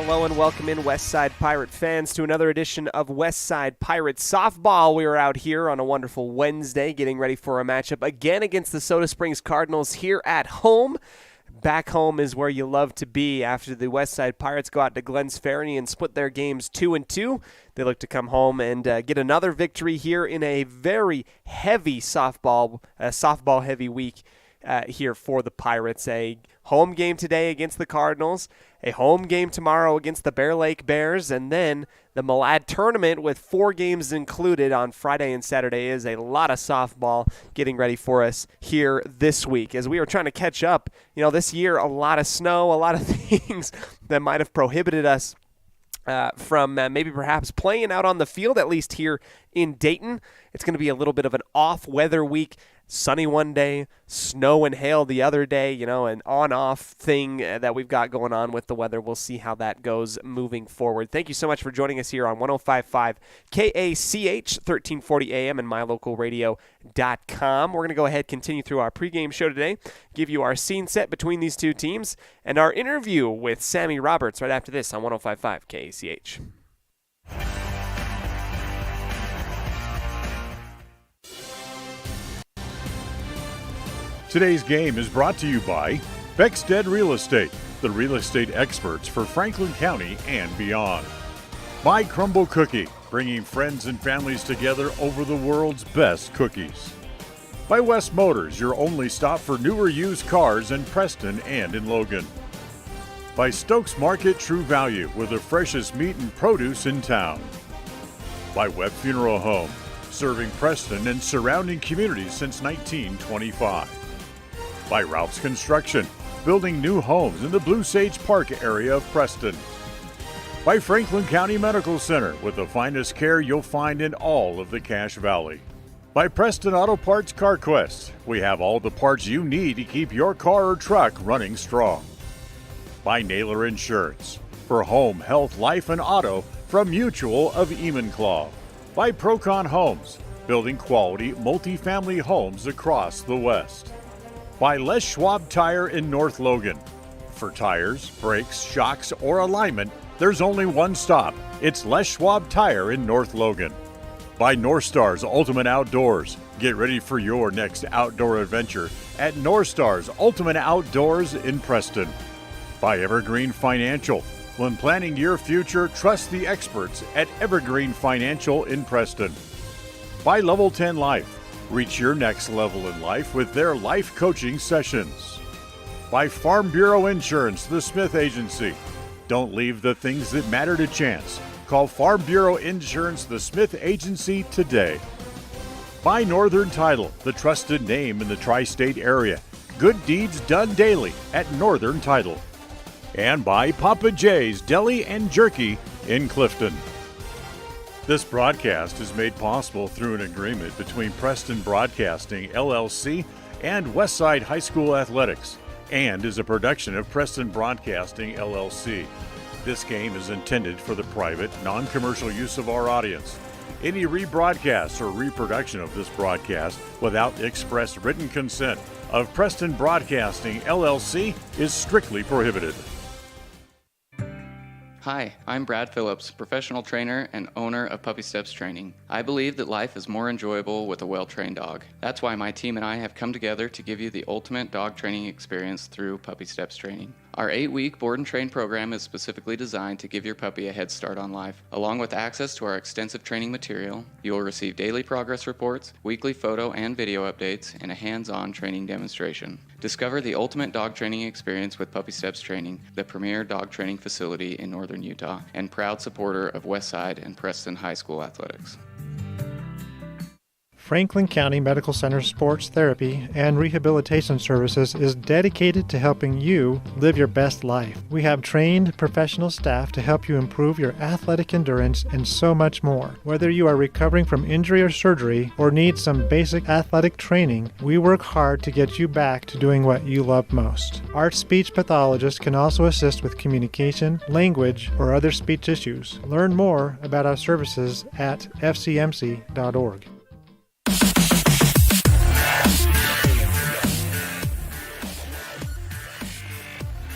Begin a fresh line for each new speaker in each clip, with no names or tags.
Hello and welcome in, Westside Pirate fans, to another edition of Westside Pirate Softball. We are out here on a wonderful Wednesday getting ready for a matchup again against the Soda Springs Cardinals here at home. Back home is where you love to be. After the Westside Pirates go out to Glens Ferry and split their games 2-2, they look to come home and get another victory here in a very heavy softball-heavy week here for the Pirates. A home game today against the Cardinals, a home game tomorrow against the Bear Lake Bears, and then the Malad tournament with 4 games included on Friday and Saturday. Is a lot of softball getting ready for us here this week. As we are trying to catch up, this year, a lot of snow, a lot of things that might have prohibited us from maybe perhaps playing out on the field, at least here in Dayton. It's going to be a little bit of an off-weather week. Sunny one day, snow and hail the other day, an on-off thing that we've got going on with the weather. We'll see how that goes moving forward. Thank you so much for joining us here on 105.5 KACH, 1340 AM and mylocalradio.com. We're going to go ahead, continue through our pregame show today, give you our scene set between these two teams, and our interview with Sammy Roberts right after this on 105.5 KACH.
Today's game is brought to you by Beckstead Real Estate, the real estate experts for Franklin County and beyond. By Crumble Cookie, bringing friends and families together over the world's best cookies. By West Motors, your only stop for newer used cars in Preston and in Logan. By Stokes Market True Value, with the freshest meat and produce in town. By Webb Funeral Home, serving Preston and surrounding communities since 1925. By Ralph's Construction, building new homes in the Blue Sage Park area of Preston. By Franklin County Medical Center, with the finest care you'll find in all of the Cache Valley. By Preston Auto Parts CarQuest, we have all the parts you need to keep your car or truck running strong. By Naylor Insurance, for home, health, life, and auto from Mutual of Enumclaw. By Procon Homes, building quality multifamily homes across the West. By Les Schwab Tire in North Logan. For tires, brakes, shocks, or alignment, there's only one stop. It's Les Schwab Tire in North Logan. By North Stars Ultimate Outdoors. Get ready for your next outdoor adventure at North Stars Ultimate Outdoors in Preston. By Evergreen Financial. When planning your future, trust the experts at Evergreen Financial in Preston. By Level 10 Life. Reach your next level in life with their life coaching sessions. By Farm Bureau Insurance, the Smith Agency. Don't leave the things that matter to chance. Call Farm Bureau Insurance, the Smith Agency today. By Northern Title, the trusted name in the tri-state area. Good deeds done daily at Northern Title. And by Papa J's Deli and Jerky in Clifton. This broadcast is made possible through an agreement between Preston Broadcasting, LLC, and Westside High School Athletics, and is a production of Preston Broadcasting, LLC. This game is intended for the private, non-commercial use of our audience. Any rebroadcast or reproduction of this broadcast without express written consent of Preston Broadcasting, LLC is strictly prohibited.
Hi, I'm Brad Phillips, professional trainer and owner of Puppy Steps Training. I believe that life is more enjoyable with a well-trained dog. That's why my team and I have come together to give you the ultimate dog training experience through Puppy Steps Training. Our 8-week board and train program is specifically designed to give your puppy a head start on life. Along with access to our extensive training material, you will receive daily progress reports, weekly photo and video updates, and a hands-on training demonstration. Discover the ultimate dog training experience with Puppy Steps Training, the premier dog training facility in northern Utah, and proud supporter of Westside and Preston High School athletics.
Franklin County Medical Center Sports Therapy and Rehabilitation Services is dedicated to helping you live your best life. We have trained professional staff to help you improve your athletic endurance and so much more. Whether you are recovering from injury or surgery or need some basic athletic training, we work hard to get you back to doing what you love most. Our speech pathologist can also assist with communication, language, or other speech issues. Learn more about our services at fcmc.org.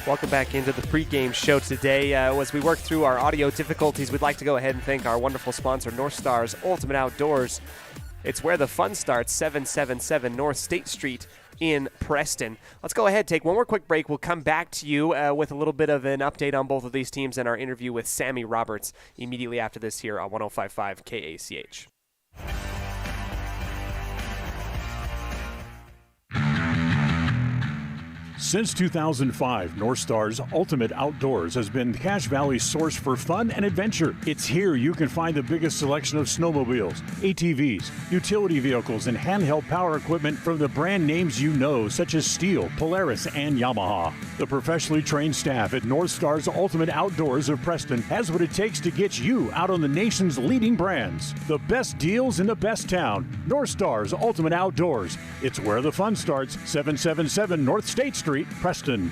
Welcome back into the pregame show today. As we work through our audio difficulties, we'd like to go ahead and thank our wonderful sponsor, North Stars Ultimate Outdoors. It's where the fun starts, 777 North State Street in Preston. Let's go ahead, take one more quick break. We'll come back to you with a little bit of an update on both of these teams and our interview with Sammy Roberts immediately after this here on 105.5 KACH.
Since 2005, North Star's Ultimate Outdoors has been Cache Valley's source for fun and adventure. It's here you can find the biggest selection of snowmobiles, ATVs, utility vehicles, and handheld power equipment from the brand names you know, such as Steel, Polaris, and Yamaha. The professionally trained staff at North Star's Ultimate Outdoors of Preston has what it takes to get you out on the nation's leading brands. The best deals in the best town. North Star's Ultimate Outdoors. It's where the fun starts, 777 North State Street, Preston.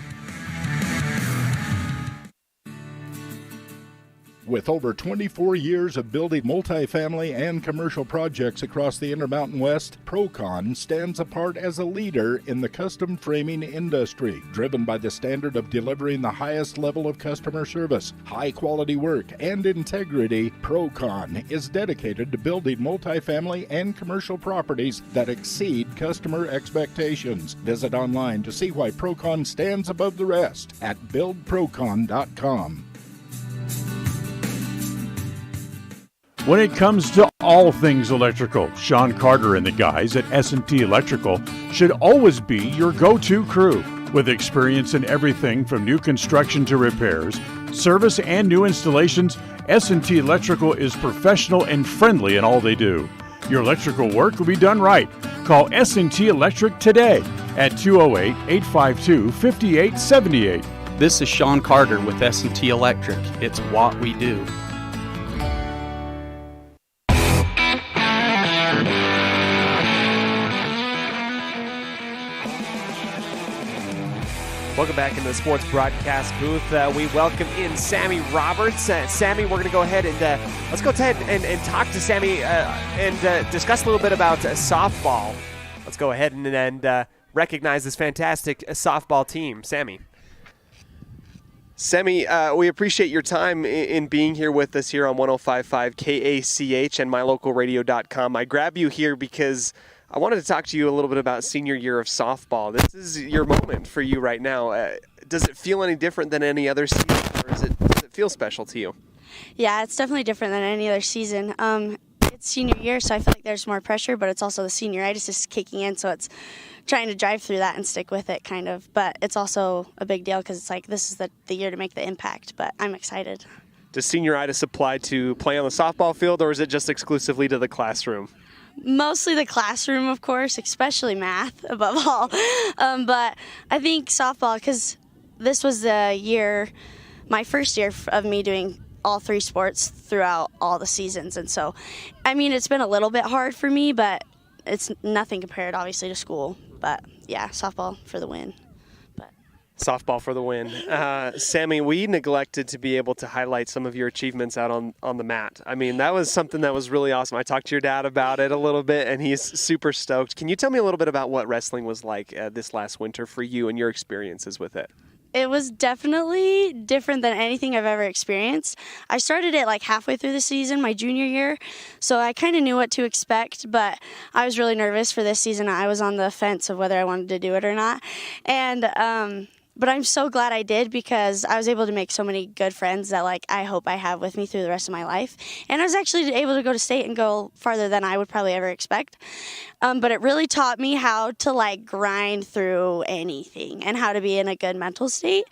With over 24 years of building multifamily and commercial projects across the Intermountain West, Procon stands apart as a leader in the custom framing industry. Driven by the standard of delivering the highest level of customer service, high-quality work, and integrity, Procon is dedicated to building multifamily and commercial properties that exceed customer expectations. Visit online to see why Procon stands above the rest at buildprocon.com.
When it comes to all things electrical, Sean Carter and the guys at S&T Electrical should always be your go-to crew. With experience in everything from new construction to repairs, service, and new installations, S&T Electrical is professional and friendly in all they do. Your electrical work will be done right. Call S&T Electric today at 208-852-5878.
This is Sean Carter with S&T Electric. It's what we do.
Welcome back into the sports broadcast booth. We welcome in Sammy Roberts. Sammy, we're going to go ahead and let's go ahead and talk to Sammy and discuss a little bit about softball. Let's go ahead and recognize this fantastic softball team. Sammy, we appreciate your time in being here with us here on 105.5 KACH and mylocalradio.com. I grab you here because I wanted to talk to you a little bit about senior year of softball. This is your moment for you right now. Does it feel any different than any other season, or does it feel special to you?
Yeah, it's definitely different than any other season. It's senior year, so I feel like there's more pressure, but it's also the senioritis is kicking in, so it's trying to drive through that and stick with it, kind of. But it's also a big deal because it's like this is the year to make the impact, but I'm excited.
Does senioritis apply to play on the softball field, or is it just exclusively to the classroom?
Mostly the classroom, of course, especially math above all. But I think softball, because this was my first year of me doing all three sports throughout all the seasons. And so, I mean, it's been a little bit hard for me, but it's nothing compared, obviously, to school. But, yeah, softball for the win.
Softball for the win. Sammy, we neglected to be able to highlight some of your achievements out on the mat. I mean, that was something that was really awesome. I talked to your dad about it a little bit, and he's super stoked. Can you tell me a little bit about what wrestling was like this last winter for you and your experiences with it?
It was definitely different than anything I've ever experienced. I started it like halfway through the season, my junior year, so I kind of knew what to expect, but I was really nervous for this season. I was on the fence of whether I wanted to do it or not. And but I'm so glad I did because I was able to make so many good friends that like I hope I have with me through the rest of my life. And I was actually able to go to state and go farther than I would probably ever expect. But it really taught me how to like grind through anything and how to be in a good mental state,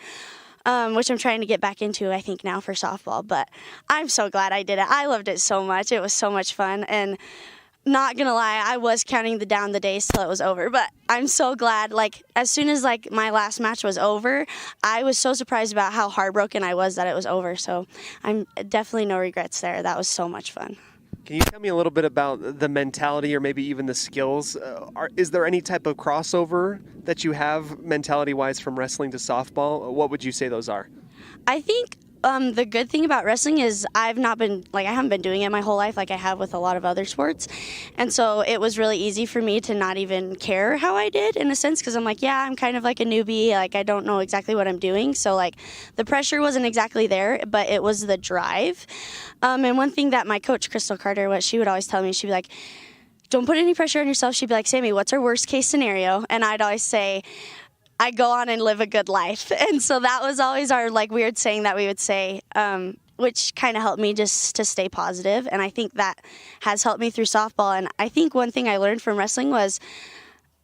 which I'm trying to get back into, I think, now for softball. But I'm so glad I did it. I loved it so much. It was so much fun. And not gonna lie, I was counting down the days till it was over, but I'm so glad, like, as soon as, like, my last match was over, I was so surprised about how heartbroken I was that it was over, so I'm definitely no regrets there. That was so much fun.
Can you tell me a little bit about the mentality or maybe even the skills? Is there any type of crossover that you have mentality-wise from wrestling to softball? What would you say those are?
I think The good thing about wrestling is I haven't been doing it my whole life like I have with a lot of other sports. And so it was really easy for me to not even care how I did in a sense, because I'm like, yeah, I'm kind of like a newbie. Like, I don't know exactly what I'm doing. So like the pressure wasn't exactly there, but it was the drive. And one thing that my coach, Crystal Carter, what she would always tell me, she'd be like, don't put any pressure on yourself. She'd be like, Sammy, what's our worst case scenario? And I'd always say, I go on and live a good life. And so that was always our like weird saying that we would say, which kind of helped me just to stay positive. And I think that has helped me through softball. And I think one thing I learned from wrestling was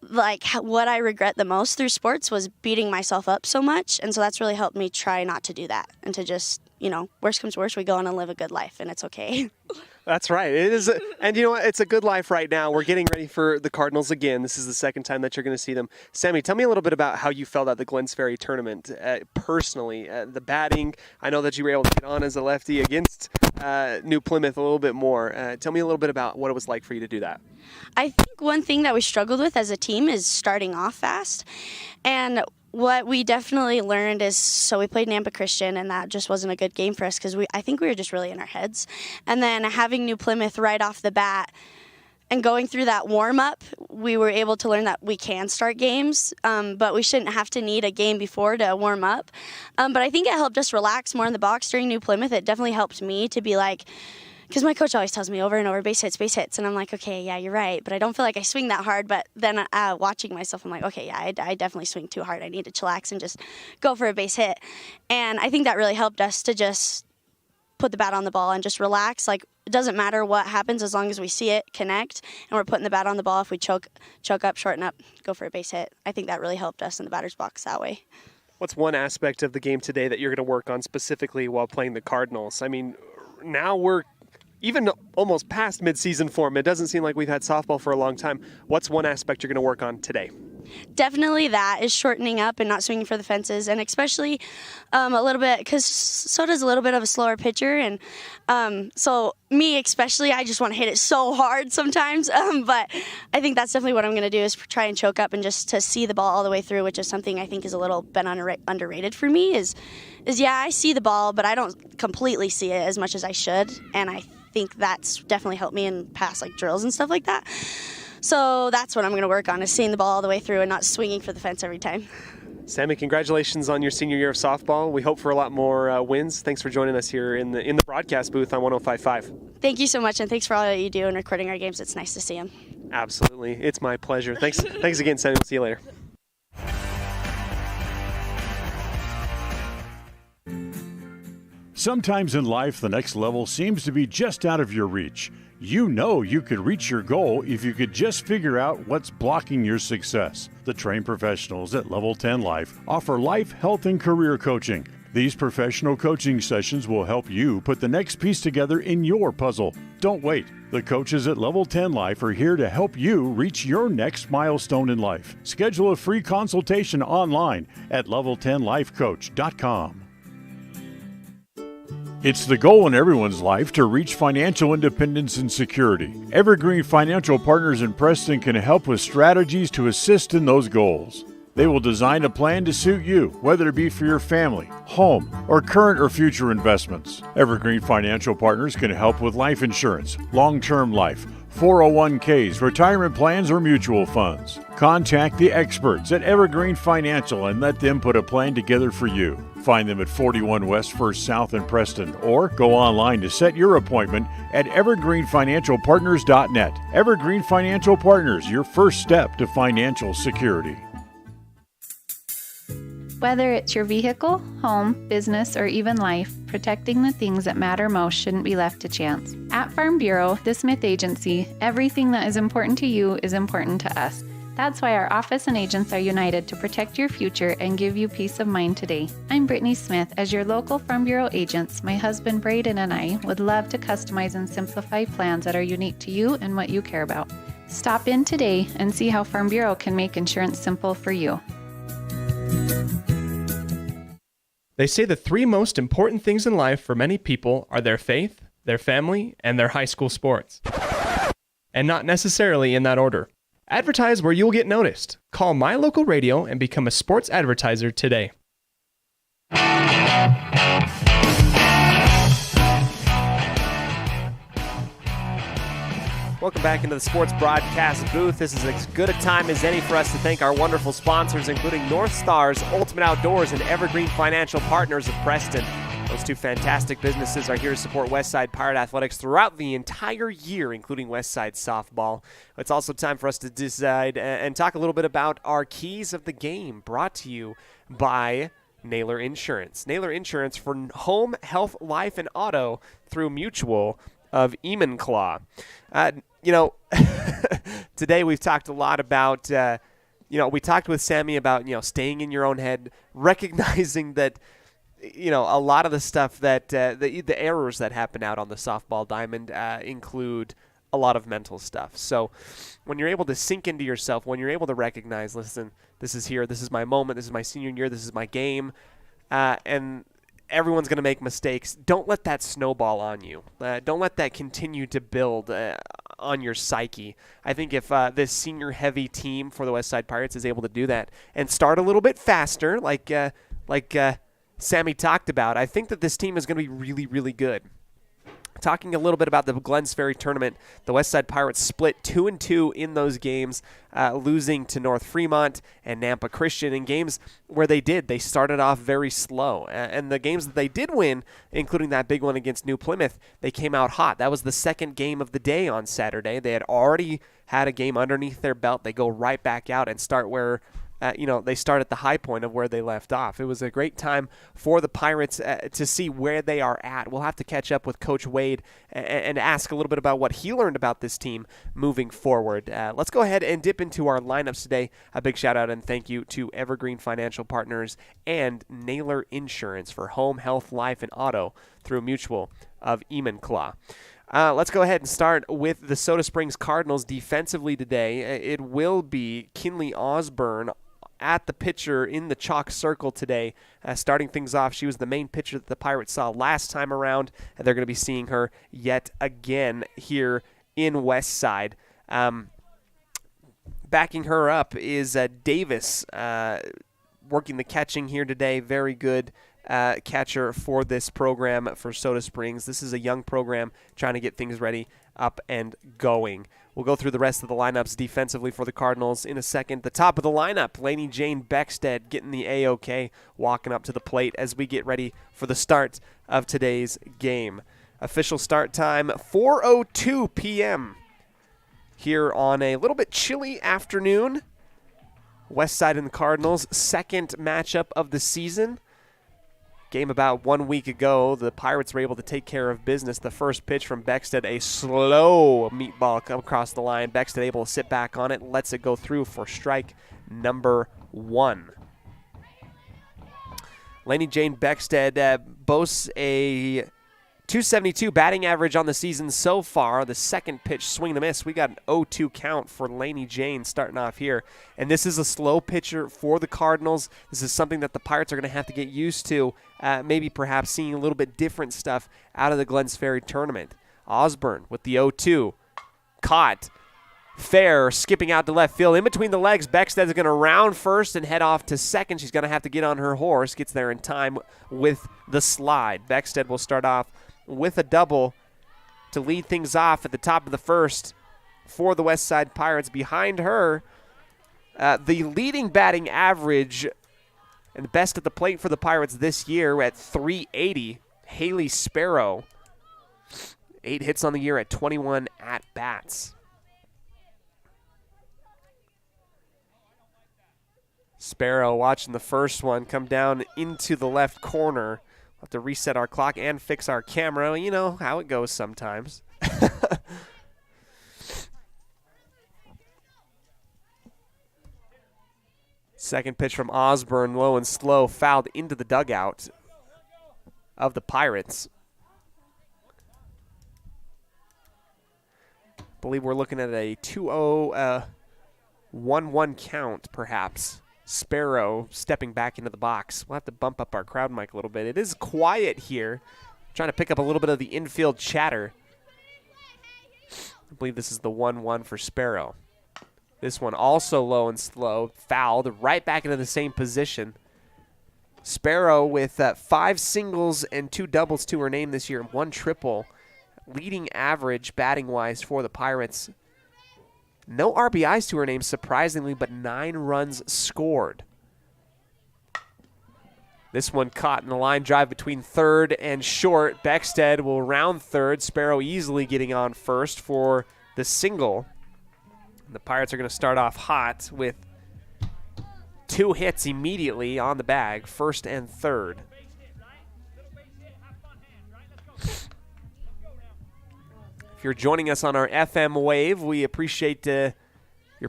like what I regret the most through sports was beating myself up so much. And so that's really helped me try not to do that and to just, worst comes to worst, we go on and live a good life and it's okay.
That's right. It is, and you know what? It's a good life right now. We're getting ready for the Cardinals again. This is the second time that you're going to see them. Sammy, tell me a little bit about how you felt at the Glens Ferry tournament personally. The batting, I know that you were able to get on as a lefty against New Plymouth a little bit more. Tell me a little bit about what it was like for you to do that.
I think one thing that we struggled with as a team is starting off fast. And what we definitely learned is, so we played Nampa Christian, and that just wasn't a good game for us because I think we were just really in our heads. And then having New Plymouth right off the bat and going through that warm-up, we were able to learn that we can start games, but we shouldn't have to need a game before to warm up. But I think it helped us relax more in the box during New Plymouth. It definitely helped me to be like, because my coach always tells me over and over, base hits. And I'm like, okay, yeah, you're right. But I don't feel like I swing that hard. But then watching myself, I'm like, okay, yeah, I definitely swing too hard. I need to chillax and just go for a base hit. And I think that really helped us to just put the bat on the ball and just relax. Like, it doesn't matter what happens as long as we see it, connect, and we're putting the bat on the ball. If we choke up, shorten up, go for a base hit. I think that really helped us in the batter's box that way.
What's one aspect of the game today that you're going to work on specifically while playing the Cardinals? I mean, now we're even almost past midseason form. It doesn't seem like we've had softball for a long time. What's one aspect you're going to work on today?
Definitely that is shortening up and not swinging for the fences, and especially a little bit, because Soda's a little bit of a slower pitcher, and so me especially, I just want to hit it so hard sometimes, but I think that's definitely what I'm going to do is try and choke up and just to see the ball all the way through, which is something I think is a little bit underrated for me, is yeah, I see the ball, but I don't completely see it as much as I should, and I think that's definitely helped me in past like drills and stuff like that. So that's what I'm going to work on, is seeing the ball all the way through and not swinging for the fence every time.
Sammy, congratulations on your senior year of softball. We hope for a lot more wins. Thanks for joining us here in the broadcast booth on 105.5.
Thank you so much, and thanks for all that you do in recording our games. It's nice to see them.
Absolutely. It's my pleasure. Thanks again, Sammy. We'll see you later.
Sometimes in life, the next level seems to be just out of your reach. You know you could reach your goal if you could just figure out what's blocking your success. The trained professionals at Level 10 Life offer life, health, and career coaching. These professional coaching sessions will help you put the next piece together in your puzzle. Don't wait. The coaches at Level 10 Life are here to help you reach your next milestone in life. Schedule a free consultation online at level10lifecoach.com. It's the goal in everyone's life to reach financial independence and security. Evergreen Financial Partners in Preston can help with strategies to assist in those goals. They will design a plan to suit you, whether it be for your family, home, or current or future investments. Evergreen Financial Partners can help with life insurance, long-term life, 401ks, retirement plans, or mutual funds. Contact the experts at Evergreen Financial and let them put a plan together for you. Find them at 41 West 1st South in Preston, or go online to set your appointment at evergreenfinancialpartners.net. Evergreen Financial Partners, your first step to financial security.
Whether it's your vehicle, home, business, or even life, protecting the things that matter most shouldn't be left to chance. At Farm Bureau, the Smith Agency, everything that is important to you is important to us. That's why our office and agents are united to protect your future and give you peace of mind today. I'm Brittany Smith. As your local Farm Bureau agents, my husband Braden and I would love to customize and simplify plans that are unique to you and what you care about. Stop in today and see how Farm Bureau can make insurance simple for you.
They say the three most important things in life for many people are their faith, their family, and their high school sports. And not necessarily in that order. Advertise where you will get noticed. Call My Local Radio and become a sports advertiser today.
Welcome back into the sports broadcast booth. This is as good a time as any for us to thank our wonderful sponsors, including North Stars, Ultimate Outdoors, and Evergreen Financial Partners of Preston. Those two fantastic businesses are here to support Westside Pirate Athletics throughout the entire year, including Westside Softball. It's also time for us to decide and talk a little bit about our keys of the game, brought to you by Naylor Insurance. Naylor Insurance for home, health, life, and auto through Mutual of Enumclaw. Today we've talked a lot about, we talked with Sammy about, staying in your own head, recognizing that, a lot of the stuff that, the errors that happen out on the softball diamond include a lot of mental stuff. So when you're able to sink into yourself, when you're able to recognize, listen, this is here, this is my moment, this is my senior year, this is my game, and everyone's going to make mistakes. Don't let that snowball on you. Don't let that continue to build on your psyche. I think if this senior-heavy team for the Westside Pirates is able to do that and start a little bit faster, like Sammy talked about, I think that this team is going to be really, really good. Talking a little bit about the Glens Ferry tournament, the Westside Pirates split 2-2 in those games, losing to North Fremont and Nampa Christian in games where they started off very slow. And the games that they did win, including that big one against New Plymouth, they came out hot. That was the second game of the day on Saturday. They had already had a game underneath their belt. They go right back out and start where they start at the high point of where they left off. It was a great time for the Pirates to see where they are at. We'll have to catch up with Coach Wade and ask a little bit about what he learned about this team moving forward. Let's go ahead and dip into our lineups today. A big shout out and thank you to Evergreen Financial Partners and Naylor Insurance for home, health, life, and auto through Mutual of Enumclaw. Let's go ahead and start with the Soda Springs Cardinals defensively today. It will be Kinley Osborne at the pitcher in the chalk circle today. Starting things off, she was the main pitcher that the Pirates saw last time around, and they're going to be seeing her yet again here in Westside. Backing her up is Davis, working the catching here today. Very good catcher for this program for Soda Springs. This is a young program trying to get things ready, up and going. We'll go through the rest of the lineups defensively for the Cardinals in a second. The top of the lineup, Lainey Jane Beckstead getting the A-OK, walking up to the plate as we get ready for the start of today's game. Official start time, 4:02 p.m. here on a little bit chilly afternoon. Westside and the Cardinals, second matchup of the season. Game about 1 week ago, the Pirates were able to take care of business. The first pitch from Beckstead, a slow meatball come across the line. Beckstead able to sit back on it, lets it go through for strike number 1. Lainey Jane Beckstead boasts a .272 batting average on the season so far. The second pitch, swing and a miss. We got an 0-2 count for Lainey Jane starting off here. And this is a slow pitcher for the Cardinals. This is something that the Pirates are going to have to get used to, maybe perhaps seeing a little bit different stuff out of the Glens Ferry tournament. Osborne with the 0-2. Caught. Fair, skipping out to left field. In between the legs, Beckstead is going to round first and head off to second. She's going to have to get on her horse. Gets there in time with the slide. Beckstead will start off with a double to lead things off at the top of the first for the Westside Pirates. Behind her, the leading batting average and the best at the plate for the Pirates this year at .380, Haley Sparrow. 8 hits on the year at 21 at-bats. Sparrow watching the first one come down into the left corner. We'll have to reset our clock and fix our camera. You know how it goes sometimes. Second pitch from Osborne, low and slow, fouled into the dugout of the Pirates. I believe we're looking at a 2-0, 1-1 count, perhaps. Sparrow stepping back into the box. We'll have to bump up our crowd mic a little bit. It is quiet here. Trying to pick up a little bit of the infield chatter. I believe this is the 1-1 for Sparrow. This one also low and slow. Fouled right back into the same position. Sparrow with 5 singles and 2 doubles to her name this year, and 1 triple leading average batting-wise for the Pirates. No RBIs to her name, surprisingly, but 9 runs scored. This one caught in the line drive between third and short. Beckstead will round third. Sparrow easily getting on first for the single. The Pirates are going to start off hot with 2 hits immediately on the bag, first and third. If you're joining us on our FM wave, we appreciate your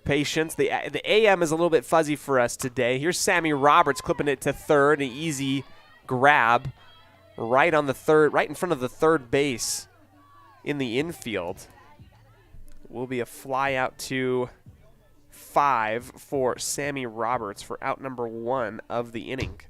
patience. The AM is a little bit fuzzy for us today. Here's Sammy Roberts clipping it to third. An easy grab right on the third, right in front of the third base in the infield. Will be a fly out to 5 for Sammy Roberts for out number 1 of the inning.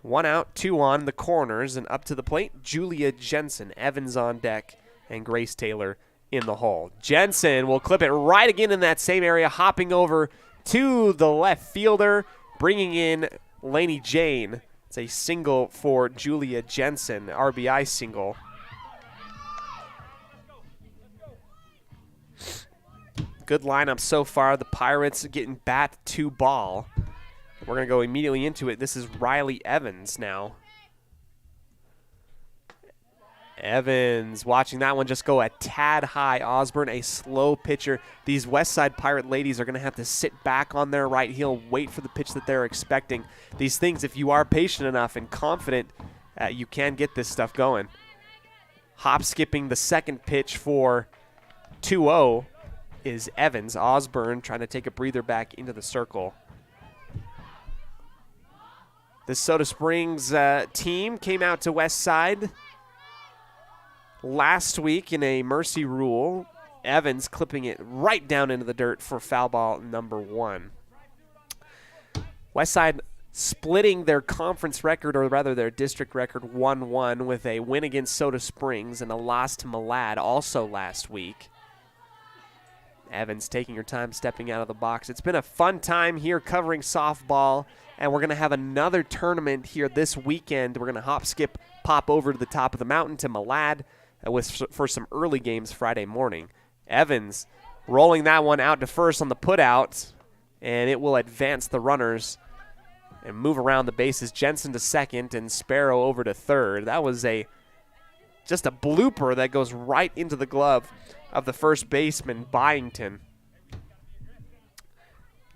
1 out, 2 on the corners, and up to the plate, Julia Jensen, Evans on deck, and Grace Taylor in the hole. Jensen will clip it right again in that same area, hopping over to the left fielder, bringing in Lainey Jane. It's a single for Julia Jensen, RBI single. Good lineup so far. The Pirates getting bat to ball. We're going to go immediately into it. This is Riley Evans now. Evans watching that one just go a tad high. Osborne, a slow pitcher. These Westside Pirate ladies are going to have to sit back on their right heel, wait for the pitch that they're expecting. These things, if you are patient enough and confident, you can get this stuff going. Hop skipping the second pitch for 2-0 is Evans. Osborne trying to take a breather back into the circle. The Soda Springs team came out to Westside last week in a mercy rule. Evans clipping it right down into the dirt for foul ball number 1. Westside splitting their conference record, or rather their district record, 1-1 with a win against Soda Springs and a loss to Malad also last week. Evans taking her time stepping out of the box. It's been a fun time here covering softball, and we're going to have another tournament here this weekend. We're going to hop, skip, pop over to the top of the mountain to Malad for some early games Friday morning. Evans rolling that one out to first on the putout, and it will advance the runners and move around the bases. Jensen to second and Sparrow over to third. That was just a blooper that goes right into the glove of the first baseman, Byington.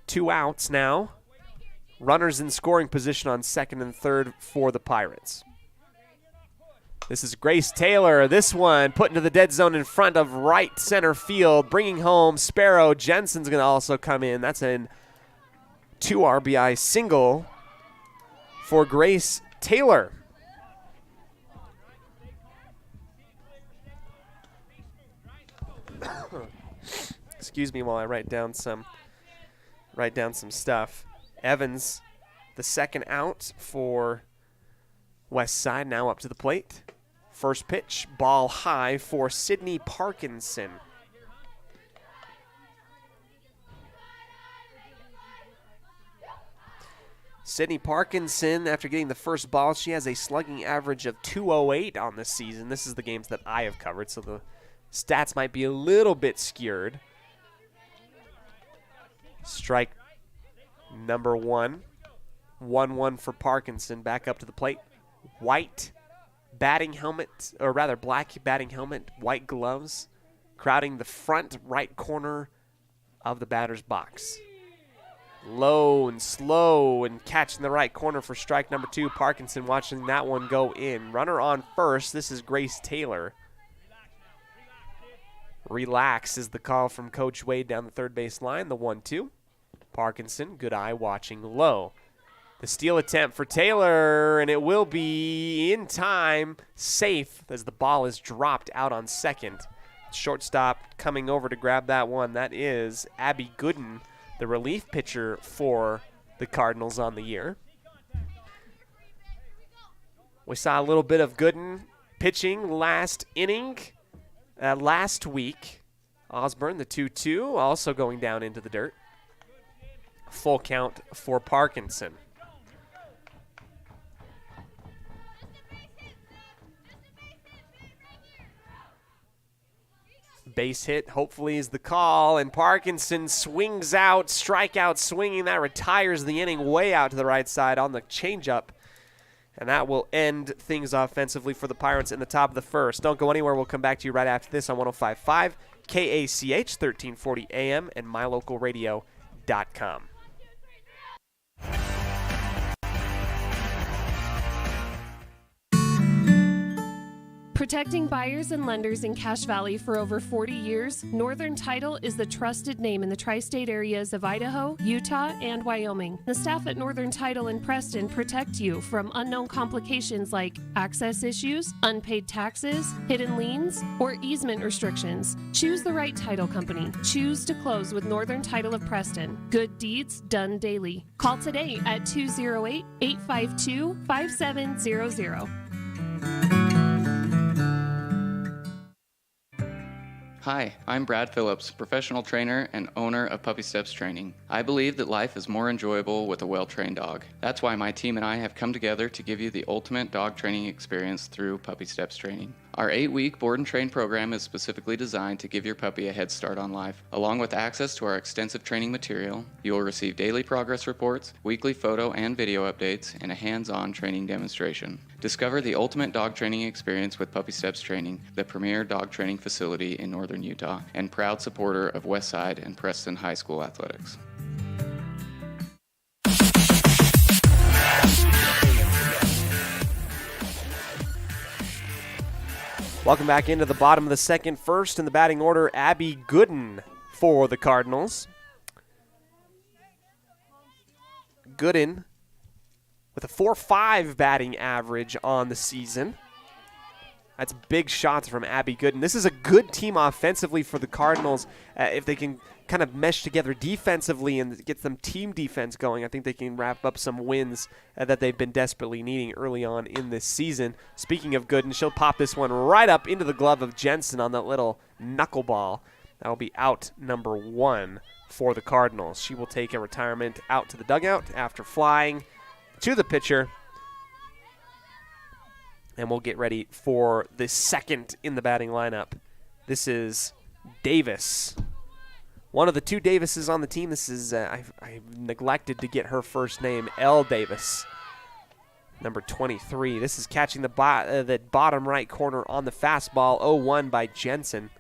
2 outs now. Runners in scoring position on second and third for the Pirates. This is Grace Taylor. This one put into the dead zone in front of right center field, bringing home Sparrow. Jensen's going to also come in. That's a 2 RBI single for Grace Taylor. Excuse me while I write down some stuff. Evans, the second out for Westside, now up to the plate. First pitch, ball high for Sydney Parkinson. Sydney Parkinson, after getting the first ball, she has a slugging average of .208 on this season. This is the games that I have covered, so the stats might be a little bit skewed. Strike number 1. 1-1 for Parkinson. Back up to the plate. White batting helmet, or rather black batting helmet, white gloves, crowding the front right corner of the batter's box. Low and slow and catching the right corner for strike number 2. Parkinson watching that one go in. Runner on first. This is Grace Taylor. Relax is the call from Coach Wade down the third base line. The 1-2. Parkinson, good eye, watching low. The steal attempt for Taylor, and it will be in time, safe, as the ball is dropped out on second. Shortstop coming over to grab that one. That is Abby Gooden, the relief pitcher for the Cardinals on the year. We saw a little bit of Gooden pitching last inning. Last week, Osborne, the 2-2, also going down into the dirt. Full count for Parkinson. Base hit, hopefully, is the call, and Parkinson swings out, strikeout swinging. That retires the inning way out to the right side on the changeup, and that will end things offensively for the Pirates in the top of the first. Don't go anywhere. We'll come back to you right after this on 105.5, KACH, 1340 AM, and mylocalradio.com.
Protecting buyers and lenders in Cache Valley for over 40 years, Northern Title is the trusted name in the tri-state areas of Idaho, Utah, and Wyoming. The staff at Northern Title in Preston protect you from unknown complications like access issues, unpaid taxes, hidden liens, or easement restrictions. Choose the right title company. Choose to close with Northern Title of Preston. Good deeds done daily. Call today at 208-852-5700.
Hi, I'm Brad Phillips, professional trainer and owner of Puppy Steps Training. I believe that life is more enjoyable with a well-trained dog. That's why my team and I have come together to give you the ultimate dog training experience through Puppy Steps Training. Our 8-week board and train program is specifically designed to give your puppy a head start on life. Along with access to our extensive training material, you will receive daily progress reports, weekly photo and video updates, and a hands-on training demonstration. Discover the ultimate dog training experience with Puppy Steps Training, the premier dog training facility in northern Utah, and proud supporter of Westside and Preston High School athletics.
Welcome back into the bottom of the second. First in the batting order, Abby Gooden for the Cardinals. Gooden with a 4.5 batting average on the season. That's big shots from Abby Gooden. This is a good team offensively for the Cardinals. If they can kind of mesh together defensively and get some team defense going, I think they can wrap up some wins that they've been desperately needing early on in this season. Speaking of Gooden, she'll pop this one right up into the glove of Jensen on that little knuckleball. That will be out number 1 for the Cardinals. She will take a retirement out to the dugout after flying to the pitcher. And we'll get ready for the second in the batting lineup. This is Davis. One of the 2 Davises on the team. This is, I neglected to get her first name, Elle Davis, number 23. This is catching the bottom right corner on the fastball, 0-1 by Jensen.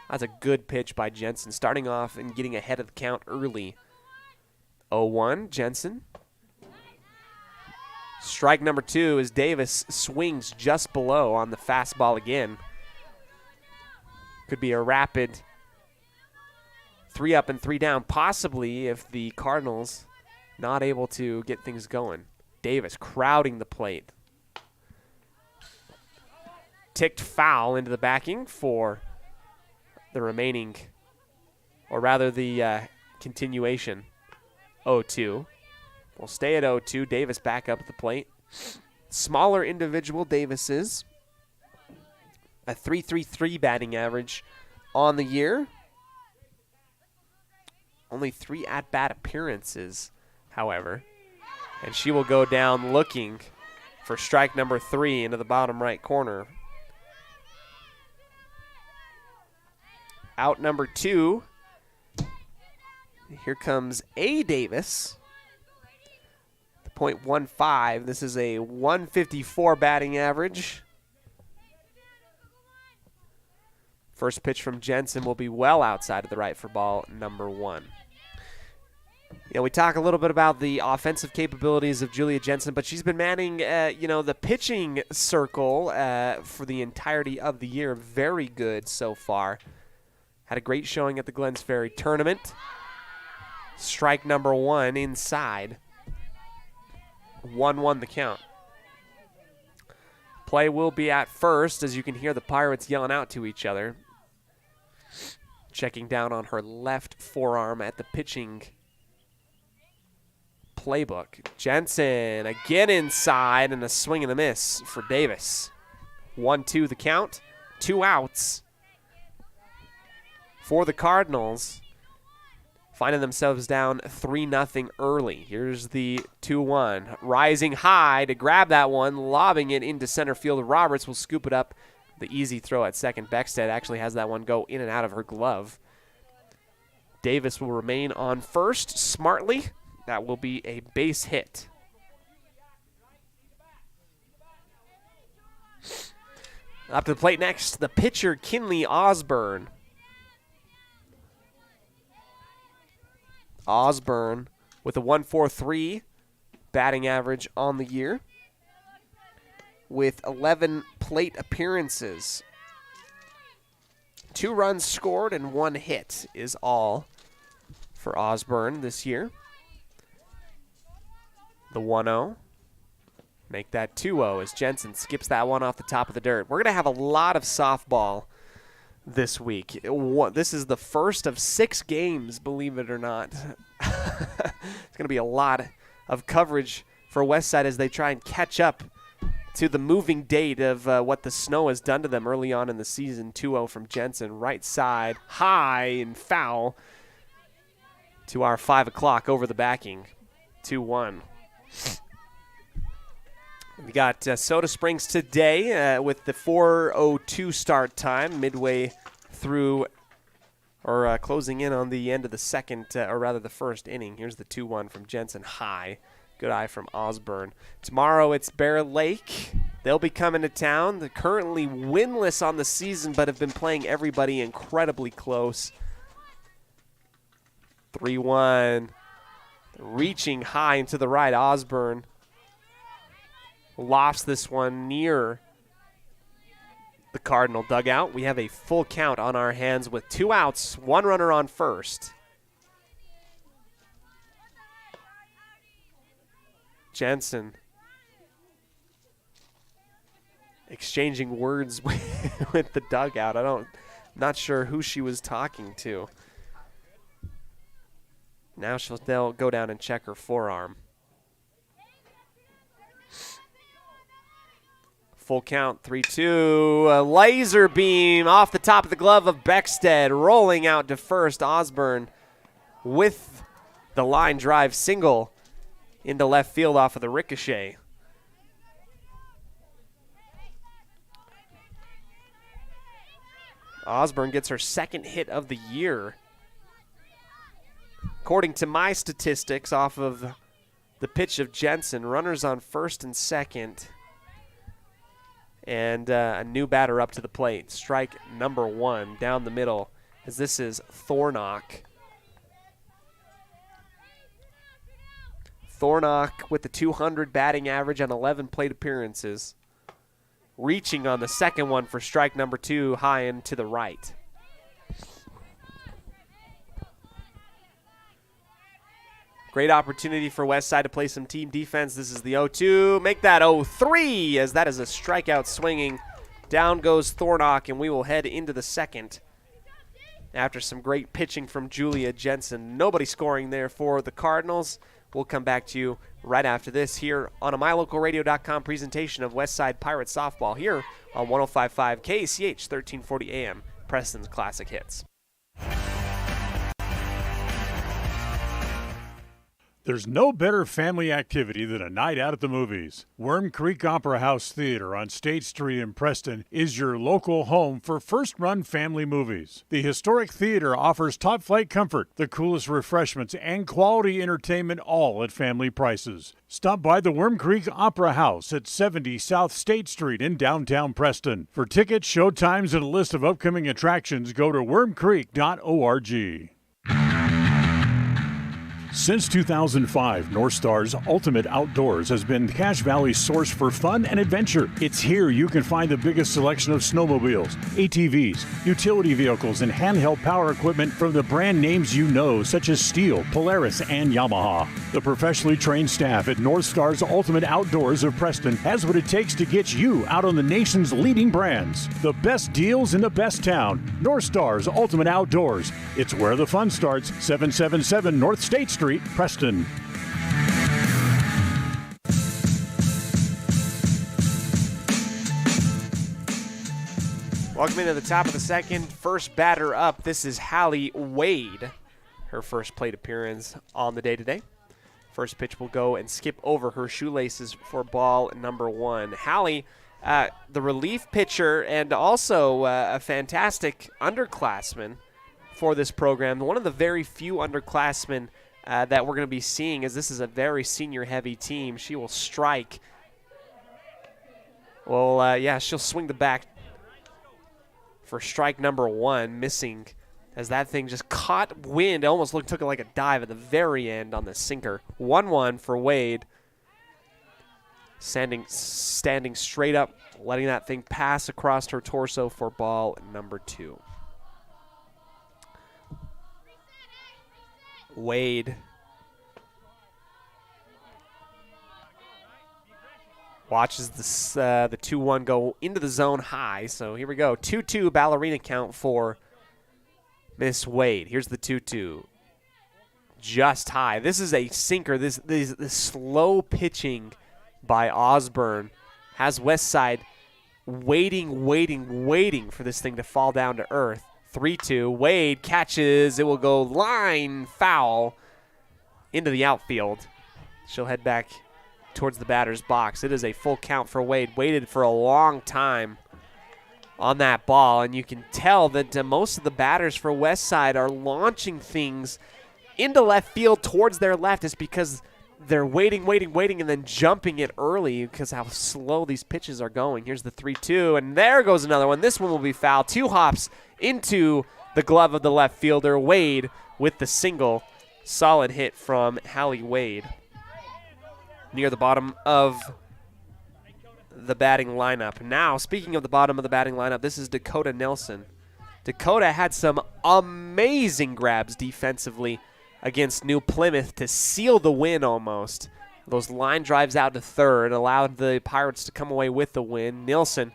That's a good pitch by Jensen, starting off and getting ahead of the count early. 0-1, Jensen. Strike number 2 as Davis swings just below on the fastball again. Could be a rapid 3 up and 3 down, possibly if the Cardinals not able to get things going. Davis crowding the plate. Ticked foul into the backing for the remaining, or rather the continuation, 0-2. We'll stay at 0-2. Davis back up at the plate. Smaller individual Davises. A 3.33 batting average on the year. Only 3 at-bat appearances, however. And she will go down looking for strike number 3 into the bottom right corner. Out number 2. Here comes A. Davis. .15. This is a 154 batting average. First pitch from Jensen will be well outside of the right for ball number 1. We talk a little bit about the offensive capabilities of Julia Jensen, but she's been manning, the pitching circle for the entirety of the year. Very good so far. Had a great showing at the Glens Ferry tournament. Strike number 1 inside. 1-1 the count. Play will be at first as you can hear the Pirates yelling out to each other. Checking down on her left forearm at the pitching playbook. Jensen again inside and a swing and a miss for Davis. 1-2 the count. 2 outs for the Cardinals. Finding themselves down 3-0 early. Here's the 2-1. Rising high to grab that one, lobbing it into center field. Roberts will scoop it up the easy throw at second. Beckstead actually has that one go in and out of her glove. Davis will remain on first smartly. That will be a base hit. Up to the plate next, the pitcher, Kinley Osborne. Osborne with a 1.43 batting average on the year, with 11 plate appearances. 2 runs scored and 1 hit is all for Osborne this year. The 1-0. Make that 2-0 as Jensen skips that one off the top of the dirt. We're going to have a lot of softball this week. This is the first of 6 games, believe it or not. It's going to be a lot of coverage for Westside as they try and catch up to the moving date of what the snow has done to them early on in the season. 2-0 from Jensen, right side, high and foul to our 5 o'clock over the backing. 2-1. We got Soda Springs today with the 4:02 start time, midway through, or closing in on the end of the second, or rather the first inning. Here's the 2-1 from Jensen, high. Good eye from Osborne. Tomorrow it's Bear Lake. They'll be coming to town. They're currently winless on the season, but have been playing everybody incredibly close. 3-1. Reaching high and to the right, Osborne lofts this one near the Cardinal dugout. We have a full count on our hands with 2 outs, 1 runner on first. Jensen exchanging words with the dugout. Not sure who she was talking to. Now they'll go down and check her forearm. Full count, 3-2. A laser beam off the top of the glove of Beckstead, rolling out to first. Osborne with the line drive single into left field off of the ricochet. Osborne gets her 2nd hit of the year. According to my statistics off of the pitch of Jensen, runners on first and second. And a new batter up to the plate. Strike number 1 down the middle, as this is Thornock. Thornock with the 200 batting average on 11 plate appearances. Reaching on the second one for strike number 2, high and to the right. Great opportunity for Westside to play some team defense. This is the 0-2. Make that 0-3, as that is a strikeout swinging. Down goes Thornock, and we will head into the second. After some great pitching from Julia Jensen. Nobody scoring there for the Cardinals. We'll come back to you right after this here on a MyLocalRadio.com presentation of Westside Pirates softball here on 105.5 KACH 1340 AM, Preston's Classic Hits.
There's no better family activity than a night out at the movies. Worm Creek Opera House Theater on State Street in Preston is your local home for first-run family movies. The historic theater offers top-flight comfort, the coolest refreshments, and quality entertainment, all at family prices. Stop by the Worm Creek Opera House at 70 South State Street in downtown Preston. For tickets, show times, and a list of upcoming attractions, go to wormcreek.org. Since 2005, North Star's Ultimate Outdoors has been Cache Valley's source for fun and adventure. It's here you can find the biggest selection of snowmobiles, ATVs, utility vehicles, and handheld power equipment from the brand names you know, such as Steel, Polaris, and Yamaha. The professionally trained staff at North Star's Ultimate Outdoors of Preston has what it takes to get you out on the nation's leading brands. The best deals in the best town. North Star's Ultimate Outdoors. It's where the fun starts. 777 North State Street, Preston.
Welcome into the top of the second. First batter up, this is Hallie Wade. Her first plate appearance on the day today. First pitch will go and skip over her shoelaces for ball number 1. Hallie the relief pitcher and also a fantastic underclassman for this program. One of the very few underclassmen that we're going to be seeing, as this is a very senior-heavy team. She will strike. Well, yeah, she'll swing the bat for strike number 1, missing as that thing just caught wind. It almost took it like a dive at the very end on the sinker. 1-1 for Wade. Standing straight up, letting that thing pass across her torso for ball number 2. Wade watches this, the 2-1 go into the zone high. So here we go. 2-2 ballerina count for Miss Wade. Here's the 2-2. Just high. This is a sinker. This slow pitching by Osborne has Westside waiting for this thing to fall down to earth. 3-2. Wade catches. It will go line foul into the outfield. She'll head back towards the batter's box. It is a full count for Wade. Waited for a long time on that ball, and you can tell that most of the batters for Westside are launching things into left field towards their left. It's because they're waiting, and then jumping it early because how slow these pitches are going. Here's the 3-2, and there goes another one. This one will be foul. 2 hops into the glove of the left fielder. Wade with the single. Solid hit from Hallie Wade. Near the bottom of the batting lineup. Now, speaking of the bottom of the batting lineup, this is Dakota Nelson. Dakota had some amazing grabs defensively against New Plymouth to seal the win almost. Those line drives out to third allowed the Pirates to come away with the win. Nielsen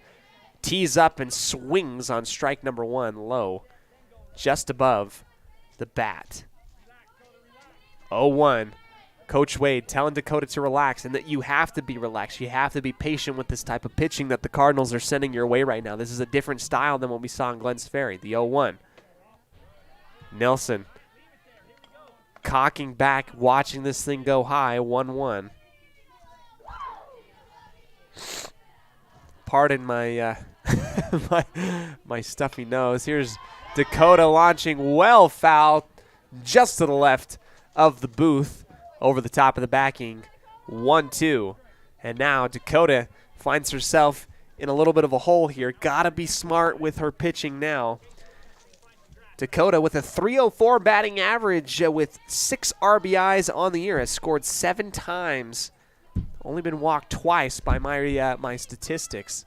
tees up and swings on strike number 1 low, just above the bat. 0-1. Coach Wade telling Dakota to relax and that you have to be relaxed. You have to be patient with this type of pitching that the Cardinals are sending your way right now. This is a different style than what we saw in Glens Ferry. The 0-1. Nelson cocking back, watching this thing go high. 1-1. Pardon my my stuffy nose. Here's Dakota launching well foul just to the left of the booth over the top of the backing. 1-2. And now Dakota finds herself in a little bit of a hole here. Gotta be smart with her pitching now. Dakota with a .304 batting average with 6 RBIs on the year, has scored 7 times. Only been walked twice by my statistics.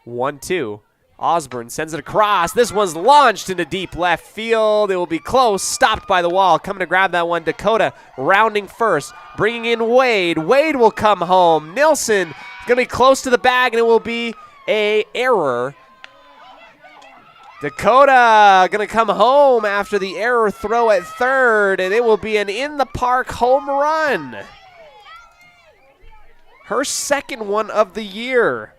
1-2. Osborne sends it across. This one's launched into deep left field. It will be close. Stopped by the wall. Coming to grab that one. Dakota rounding first. Bringing in Wade. Wade will come home. Nilsson is going to be close to the bag, and it will be an error. Dakota going to come home after the error throw at third, and it will be an in-the-park home run. Her second one of the year.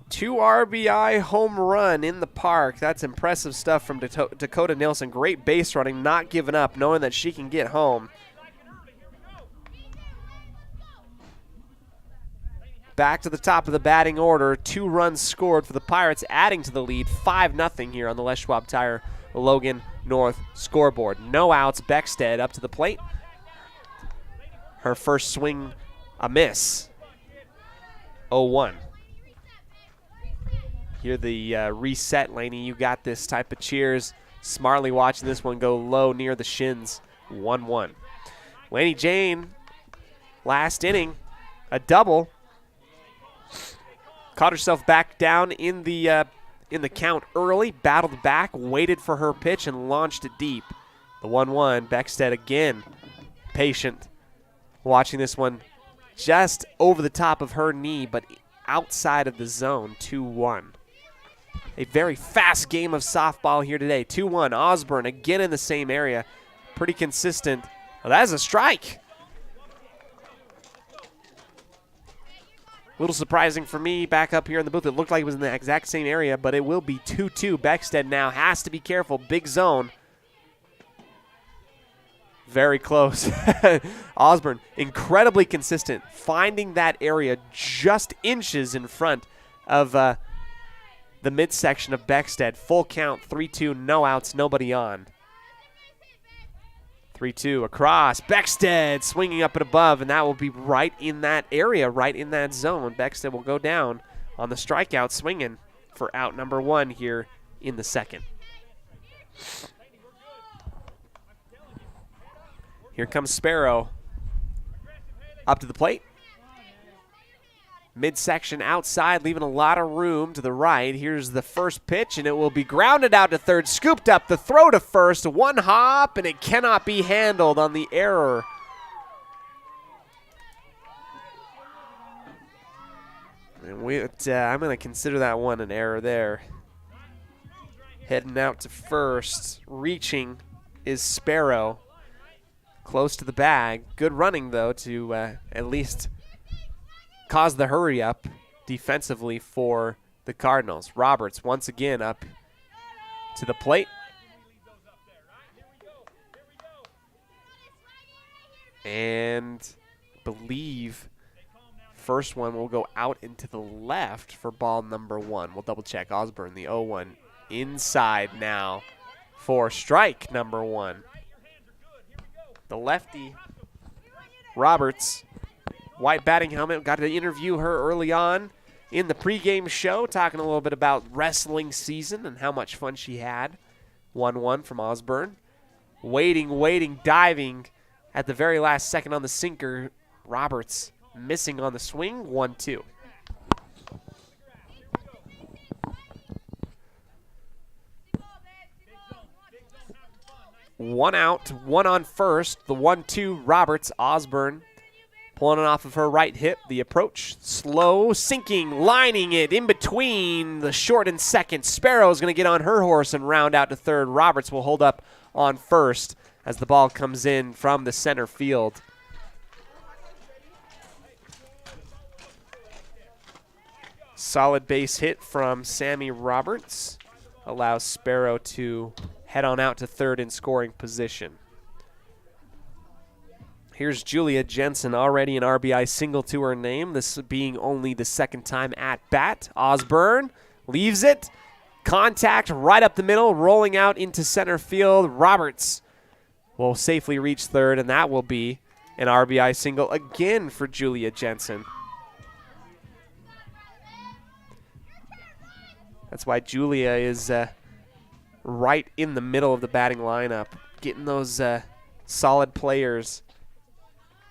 2 RBI home run in the park. That's impressive stuff from Dakota Nilsson. Great base running, not giving up, knowing that she can get home. Back to the top of the batting order. 2 runs scored for the Pirates, adding to the lead. 5-0 here on the Les Schwab Tire Logan North scoreboard. No outs. Beckstead up to the plate. Her first swing, a miss. 0-1. Hear the reset, Laney. You got this type of cheers. Smartly watching this one go low near the shins. 1-1. Laney Jane, last inning, a double. Caught herself back down in the count early, battled back, waited for her pitch, and launched it deep. The 1-1. Beckstead again, patient. Watching this one just over the top of her knee, but outside of the zone. 2-1. A very fast game of softball here today. 2-1. Osborne again in the same area. Pretty consistent. Oh, that is a strike. A little surprising for me back up here in the booth. It looked like it was in the exact same area, but it will be 2-2. Beckstead now has to be careful. Big zone. Very close. Osborne, incredibly consistent, finding that area just inches in front of the midsection of Beckstead. Full count, 3-2, no outs, nobody on. 3-2 across. Beckstead swinging up and above, and that will be right in that area, right in that zone. Beckstead will go down on the strikeout, swinging for out number 1 here in the second. Here comes Sparrow. Up to the plate. Midsection outside, leaving a lot of room to the right. Here's the first pitch, and it will be grounded out to third. Scooped up, the throw to first. One hop, and it cannot be handled on the error. And I'm going to consider that one an error there. Heading out to first. Reaching is Sparrow. Close to the bag. Good running, though, to at least cause the hurry up defensively for the Cardinals. Roberts once again up to the plate. And believe first one will go out into the left for ball number 1. We'll double check. Osborne, the 0-1 inside now for strike number 1. The lefty, Roberts, white batting helmet. Got to interview her early on in the pregame show, talking a little bit about wrestling season and how much fun she had. 1-1 from Osborne. Waiting, diving at the very last second on the sinker. Roberts missing on the swing, 1-2. One out, one on first. The 1-2, Roberts. Osborne pulling it off of her right hip. The approach, slow, sinking, lining it in between the short and second. Sparrow's going to get on her horse and round out to third. Roberts will hold up on first as the ball comes in from the center field. Solid base hit from Sammy Roberts allows Sparrow to head on out to third in scoring position. Here's Julia Jensen, already an RBI single to her name, this being only the second time at bat. Osborne leaves it. Contact right up the middle, rolling out into center field. Roberts will safely reach third, and that will be an RBI single again for Julia Jensen. That's why Julia is right in the middle of the batting lineup, getting those solid players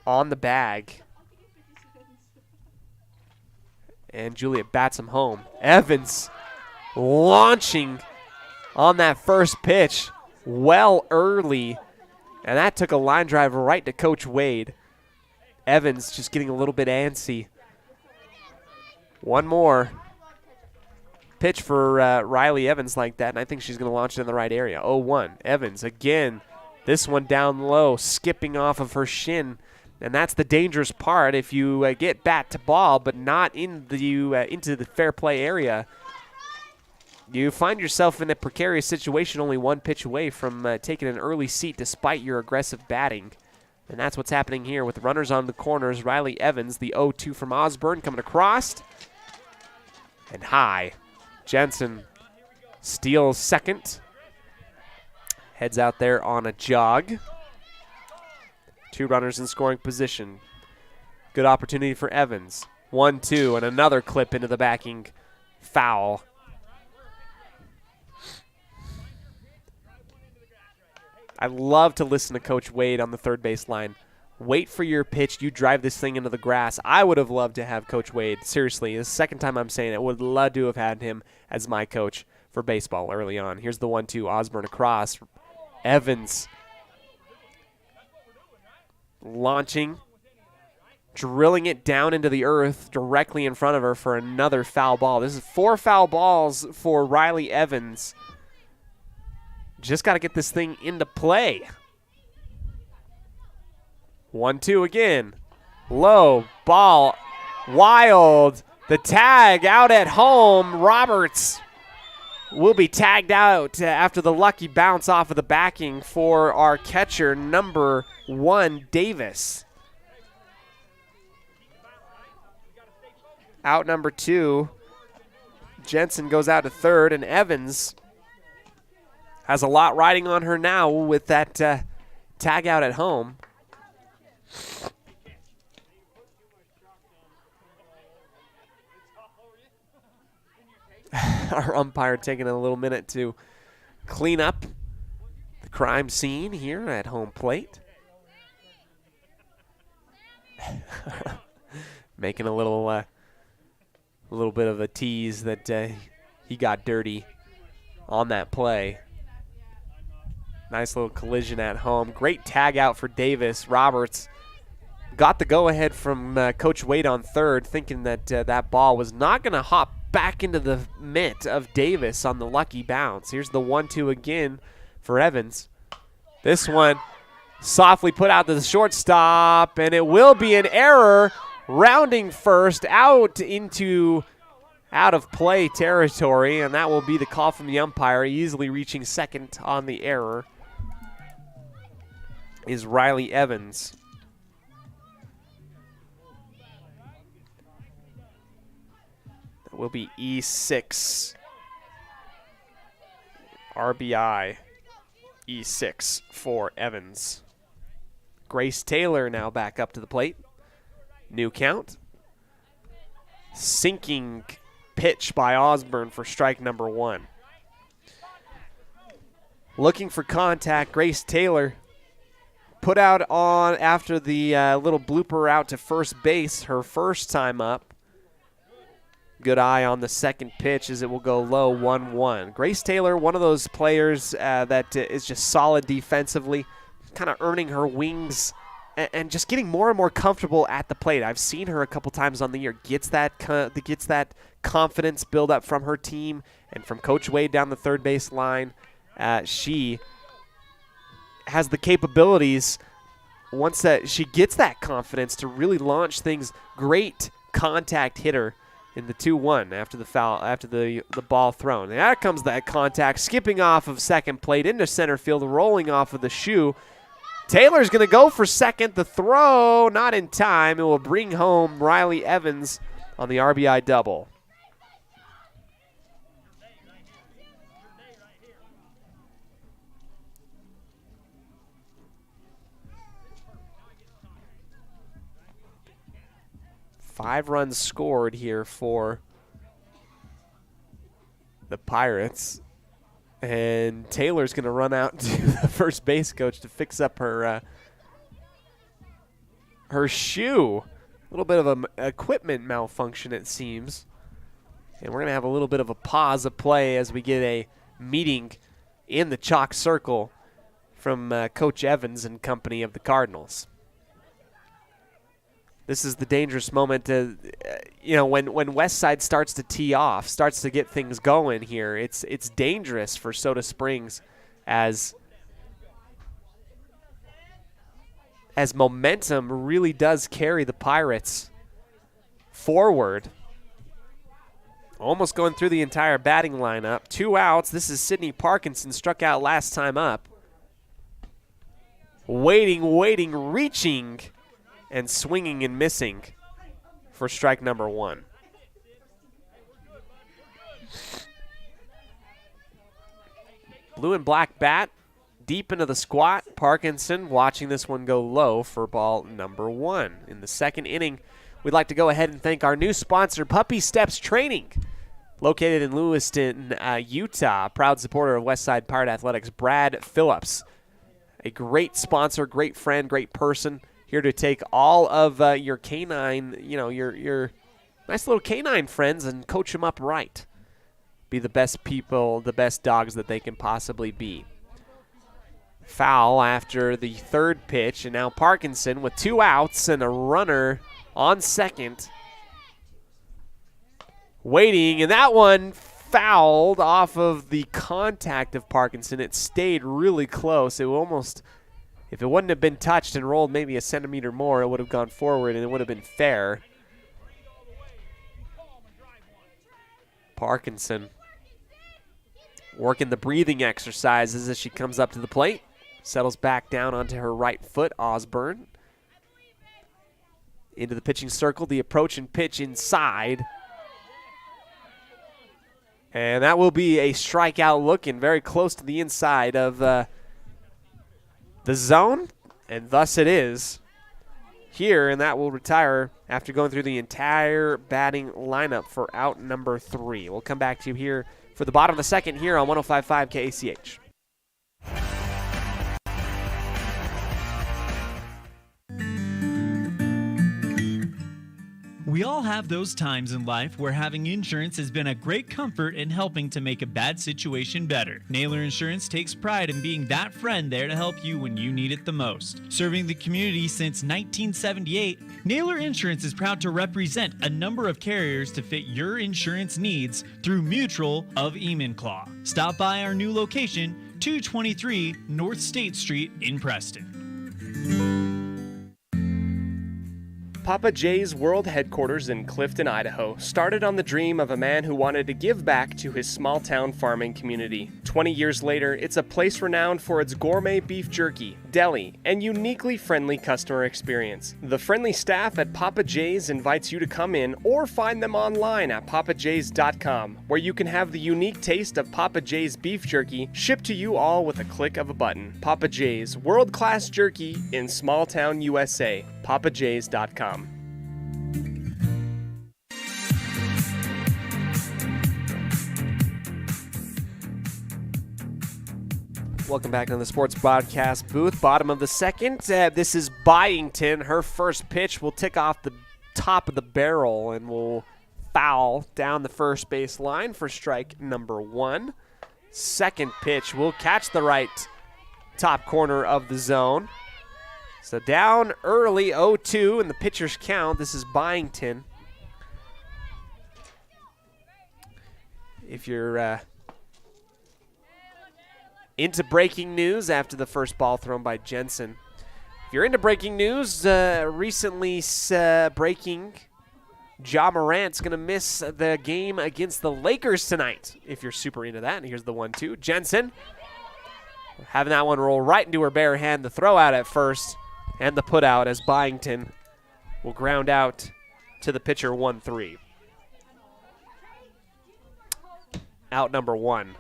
on the bag. And Julia bats him home. Evans launching on that first pitch well early, and that took a line drive right to Coach Wade. Evans just getting a little bit antsy. One more pitch for Riley Evans like that, and I think she's going to launch it in the right area. 0-1. Evans again. This one down low, skipping off of her shin, and that's the dangerous part. If you get bat to ball but not into the fair play area, you find yourself in a precarious situation, only one pitch away from taking an early seat despite your aggressive batting. And that's what's happening here with runners on the corners. Riley Evans, the 0-2 from Osborne, coming across. And high. Jensen steals second. Heads out there on a jog. 2 runners in scoring position. Good opportunity for Evans. 1-2, and another clip into the backing foul. I love to listen to Coach Wade on the third base line. Wait for your pitch. You drive this thing into the grass. I would have loved to have Coach Wade. Seriously, this is the second time I'm saying it. Would love to have had him as my coach for baseball early on. Here's the 1-2. Osborne across. Evans launching, drilling it down into the earth directly in front of her for another foul ball. This is 4 foul balls for Riley Evans. Just got to get this thing into play. 1-2 again. Low, ball, wild. The tag out at home. Roberts will be tagged out after the lucky bounce off of the backing for our catcher, number 1, Davis. Out number 2, Jensen goes out to third, and Evans has a lot riding on her now with that tag out at home. Our umpire taking a little minute to clean up the crime scene here at home plate. Making a little bit of a tease that he got dirty on that play. Nice little collision at home. Great tag out for Davis. Roberts got the go-ahead from Coach Wade on third, thinking that that ball was not going to hop back into the mitt of Davis on the lucky bounce. Here's the 1-2 again for Evans. This one softly put out to the shortstop, and it will be an error. Rounding first out into out of play territory, and that will be the call from the umpire. Easily reaching second on the error is Riley Evans. That will be E6. RBI E6 for Evans. Grace Taylor now back up to the plate. New count. Sinking pitch by Osborne for strike number 1. Looking for contact, Grace Taylor put out on after the little blooper out to first base her first time up. Good eye on the second pitch as it will go low, 1-1. Grace Taylor, one of those players that is just solid defensively, kind of earning her wings and just getting more and more comfortable at the plate. I've seen her a couple times on the year. Gets that confidence build up from her team and from Coach Wade down the third base line. She has the capabilities, once that she gets that confidence, to really launch things. Great contact hitter in the 2-1 after the foul, after the ball thrown. And out comes that contact, skipping off of second plate into center field, rolling off of the shoe. Taylor's going to go for second. The throw, not in time. It will bring home Riley Evans on the RBI double. Five runs scored here for the Pirates. And Taylor's going to run out to the first base coach to fix up her shoe. A little bit of an equipment malfunction, it seems. And we're going to have a little bit of a pause of play as we get a meeting in the chalk circle from Coach Evans and company of the Cardinals. This is the dangerous moment when West Side starts to tee off, starts to get things going here. It's dangerous for Soda Springs as momentum really does carry the Pirates forward. Almost going through the entire batting lineup. 2 outs. This is Sydney Parkinson, struck out last time up. Waiting, reaching, and swinging and missing for strike number 1. Blue and black bat deep into the squat. Parkinson watching this one go low for ball number 1. In the second inning, we'd like to go ahead and thank our new sponsor, Puppy Steps Training, located in Lewiston, Utah. Proud supporter of Westside Pirate Athletics, Brad Phillips. A great sponsor, great friend, great person. Here to take all of your canine, your nice little canine friends and coach them up right. Be the best people, the best dogs that they can possibly be. Foul after the third pitch, and now Parkinson with 2 outs and a runner on second. Waiting, and that one fouled off of the contact of Parkinson. It stayed really close. It almost... If it wouldn't have been touched and rolled maybe a centimeter more, it would have gone forward and it would have been fair. Parkinson Working the breathing exercises as she comes up to the plate. Settles back down onto her right foot, Osborne. Into the pitching circle, the approach and pitch inside. And that will be a strikeout looking very close to the inside of the zone. And thus it is here, and that will retire after going through the entire batting lineup for out number 3. We'll come back to you here for the bottom of the second here on 105.5 KACH.
We all have those times in life where having insurance has been a great comfort in helping to make a bad situation better. Naylor Insurance takes pride in being that friend there to help you when you need it the most. Serving the community since 1978, Naylor Insurance is proud to represent a number of carriers to fit your insurance needs through Mutual of Enumclaw. Stop by our new location, 223 North State Street in Preston.
Papa J's World Headquarters in Clifton, Idaho, started on the dream of a man who wanted to give back to his small-town farming community. 20 years later, it's a place renowned for its gourmet beef jerky, deli, and uniquely friendly customer experience. The friendly staff at Papa J's invites you to come in or find them online at papajs.com, where you can have the unique taste of Papa J's beef jerky shipped to you all with a click of a button. Papa J's, world-class jerky in small-town USA. papajs.com.
Welcome back to the Sports Broadcast booth. Bottom of the second. This is Byington. Her first pitch will tick off the top of the barrel and will foul down the first base line for strike number 1. Second pitch will catch the right top corner of the zone. So down early, 0-2 in the pitcher's count. This is Byington. If you're into breaking news after the first ball thrown by Jensen. If you're into breaking news, recently breaking, Ja Morant's going to miss the game against the Lakers tonight. If you're super into that, and here's the 1-2. Jensen having that one roll right into her bare hand. The throw out at first and the put out as Byington will ground out to the pitcher 1-3. Out number 1.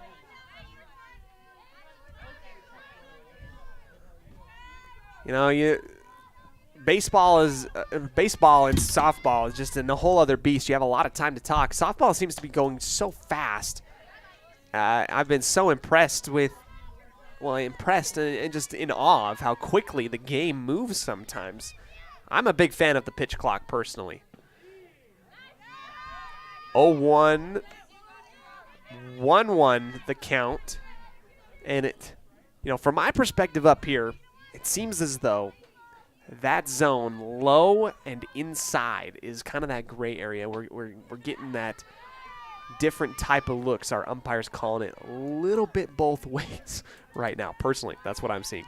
You know, baseball and softball is just a whole other beast. You have a lot of time to talk. Softball seems to be going so fast. I've been so impressed and just in awe of how quickly the game moves sometimes. I'm a big fan of the pitch clock personally. 0-1, 1-1 the count. And from my perspective up here, it seems as though that zone, low and inside, is kind of that gray area. We're getting that different type of looks. Our umpire's calling it a little bit both ways right now. Personally, that's what I'm seeing.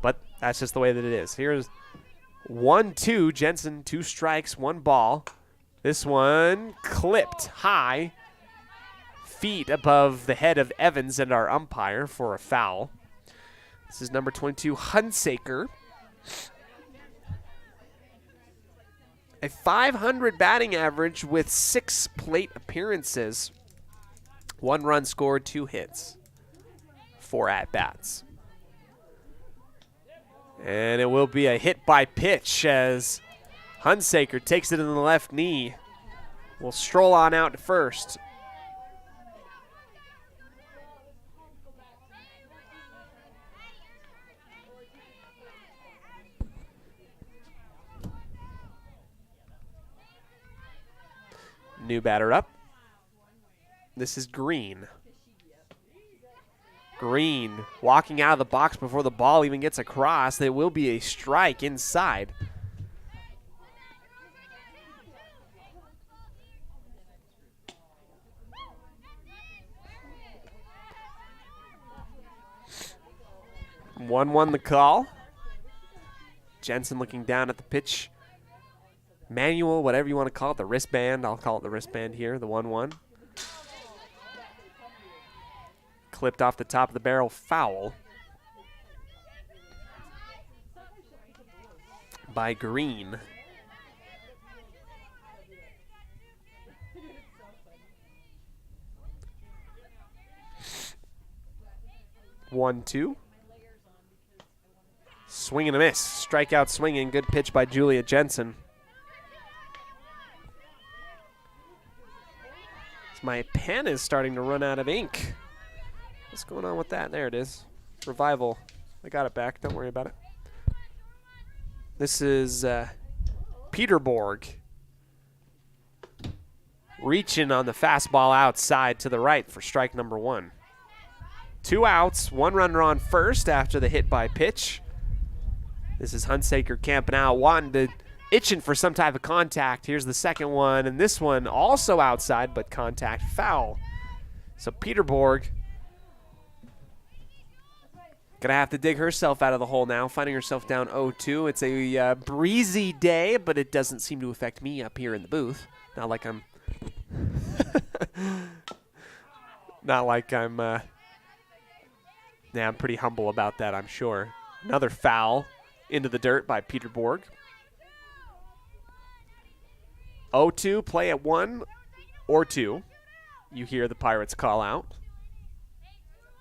But that's just the way that it is. Here's 1-2. Jensen, 2 strikes, 1 ball. This one clipped high, feet above the head of Evans and our umpire for a foul. This is number 22, Hunsaker. A .500 batting average with 6 plate appearances. 1 run scored, 2 hits, 4 at-bats. And it will be a hit by pitch as Hunsaker takes it in the left knee. Will stroll on out to first. New batter up. This is Green. Green walking out of the box before the ball even gets across. There will be a strike inside. One the call. Jensen looking down at the pitch manual, whatever you want to call it, the wristband. I'll call it the wristband here, the 1-1. clipped off the top of the barrel, foul by Green. One, two. Swing and a miss. Strikeout swinging. Good pitch by Julia Jensen. My pen is starting to run out of ink. What's going on with that? There it is. Revival. I got it back. Don't worry about it. This is Peterborg. Reaching on the fastball outside to the right for strike number 1. 2 outs, 1 runner on first after the hit by pitch. This is Hunsaker camping out, itching for some type of contact. Here's the second one, and this one also outside, but contact foul. So Peterborg gonna have to dig herself out of the hole now, finding herself down 0-2. It's a breezy day, but it doesn't seem to affect me up here in the booth. Not like I'm I'm pretty humble about that, I'm sure. Another foul into the dirt by Peterborg. 0-2, play at 1 or 2. You hear the Pirates call out.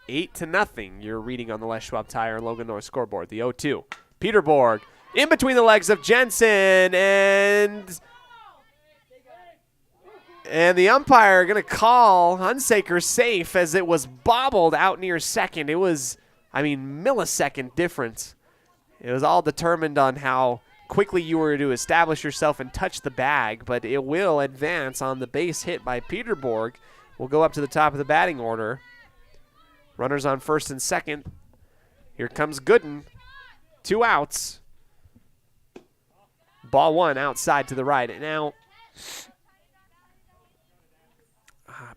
8-0, you're reading on the Les Schwab Tire and Logan North scoreboard. The 0-2. Peterborg in between the legs of Jensen, and the umpire going to call Hunsaker safe as it was bobbled out near second. It was, millisecond difference. It was all determined on how quickly you were to establish yourself and touch the bag, but it will advance on the base hit by Peterborg. We'll go up to the top of the batting order. Runners on first and second. Here comes Gooden. 2 outs. Ball 1 outside to the right. And now,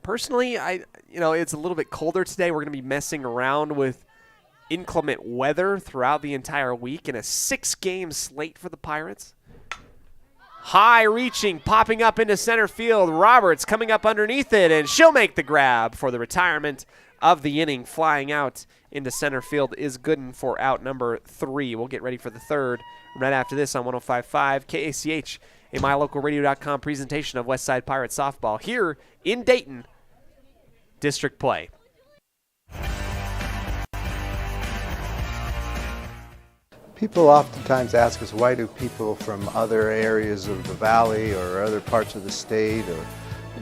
personally, it's a little bit colder today. We're going to be messing around with inclement weather throughout the entire week in a 6-game slate for the Pirates. High reaching, popping up into center field. Roberts coming up underneath it, and she'll make the grab for the retirement of the inning. Flying out into center field is Gooden for out number 3. We'll get ready for the third right after this on 105.5 KACH, a MyLocalRadio.com presentation of Westside Pirates softball here in Dayton District play.
People oftentimes ask us, why do people from other areas of the valley or other parts of the state or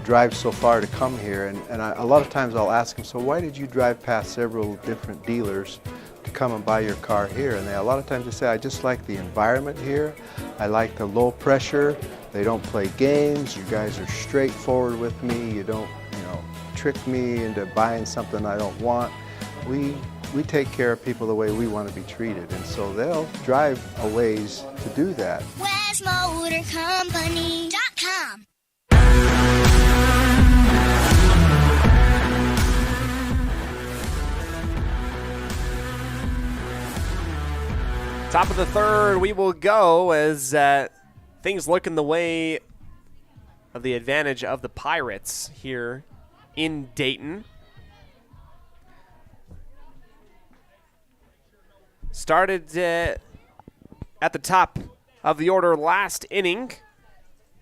drive so far to come here? And a lot of times I'll ask them, so why did you drive past several different dealers to come and buy your car here? And a lot of times they say, I just like the environment here. I like the low pressure. They don't play games. You guys are straightforward with me. You don't, trick me into buying something I don't want. We take care of people the way we want to be treated, and so they'll drive a ways to do that.
WestMotorCompany.com.
Top of the third, we will go as things look in the way of the advantage of the Pirates here in Dayton. Started at the top of the order last inning.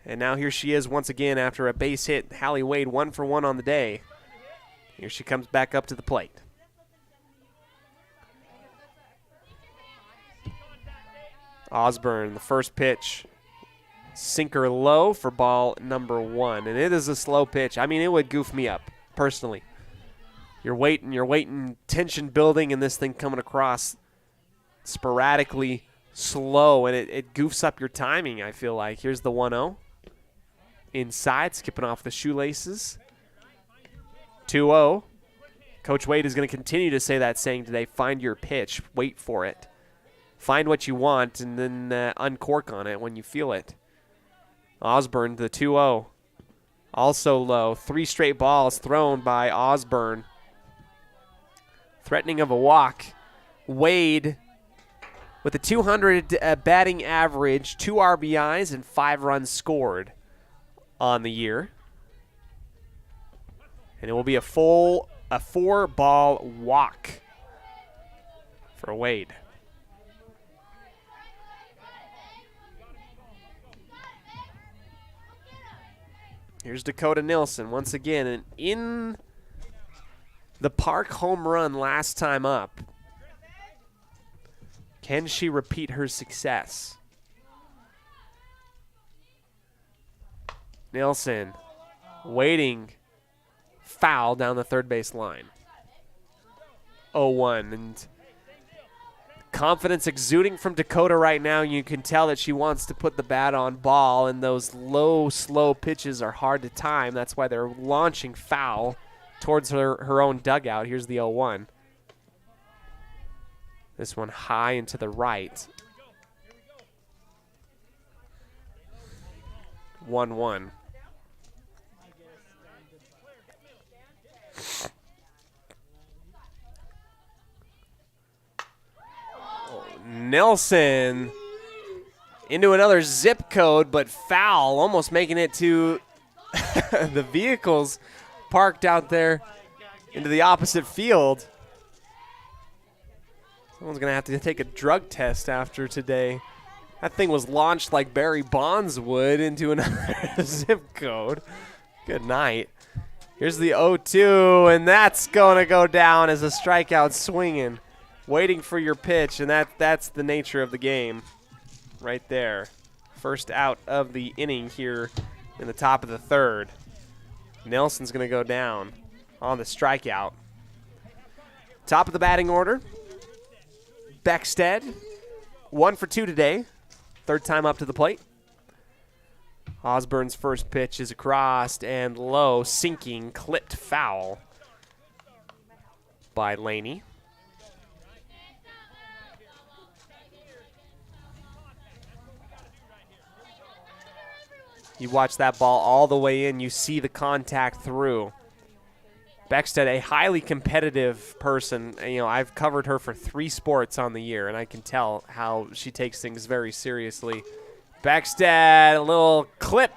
And now here she is once again after a base hit. Hallie Wade 1 for 1 on the day. Here she comes back up to the plate. Osborne, the first pitch. Sinker low for ball number 1. And it is a slow pitch. It would goof me up, personally. You're waiting, tension building, and this thing coming across sporadically slow, and it goofs up your timing, I feel like. Here's the 1-0. Inside, skipping off the shoelaces. 2-0. Coach Wade is going to continue to say that saying today, find your pitch, wait for it. Find what you want, and then uncork on it when you feel it. Osborne, the 2-0. Also low. 3 straight balls thrown by Osborne. Threatening of a walk. Wade with a 200 batting average, 2 RBIs, and 5 runs scored on the year. And it will be a full a 4-ball walk for Wade. Here's Dakota Nilsson once again, and in the park home run last time up. Can she repeat her success? Nilsson waiting, foul down the third base line. 0-1, and confidence exuding from Dakota right now. You can tell that she wants to put the bat on ball, and those low, slow pitches are hard to time. That's why they're launching foul towards her own dugout. Here's the 0-1. This one high and to the right. 1-1. Nelson into another zip code, but foul, almost making it to the vehicles parked out there into the opposite field. Someone's going to have to take a drug test after today. That thing was launched like Barry Bonds would into another zip code. Good night. Here's the 0-2, and that's going to go down as a strikeout swinging. Waiting for your pitch, and that's the nature of the game right there. First out of the inning here in the top of the third. Nelson's going to go down on the strikeout. Top of the batting order, Beckstead, 1 for 2 today. Third time up to the plate. Osborne's first pitch is across and low, sinking, clipped foul by Laney. You watch that ball all the way in, you see the contact through. Beckstead, a highly competitive person. You know, I've covered her for 3 sports on the year, and I can tell how she takes things very seriously. Beckstead, a little clip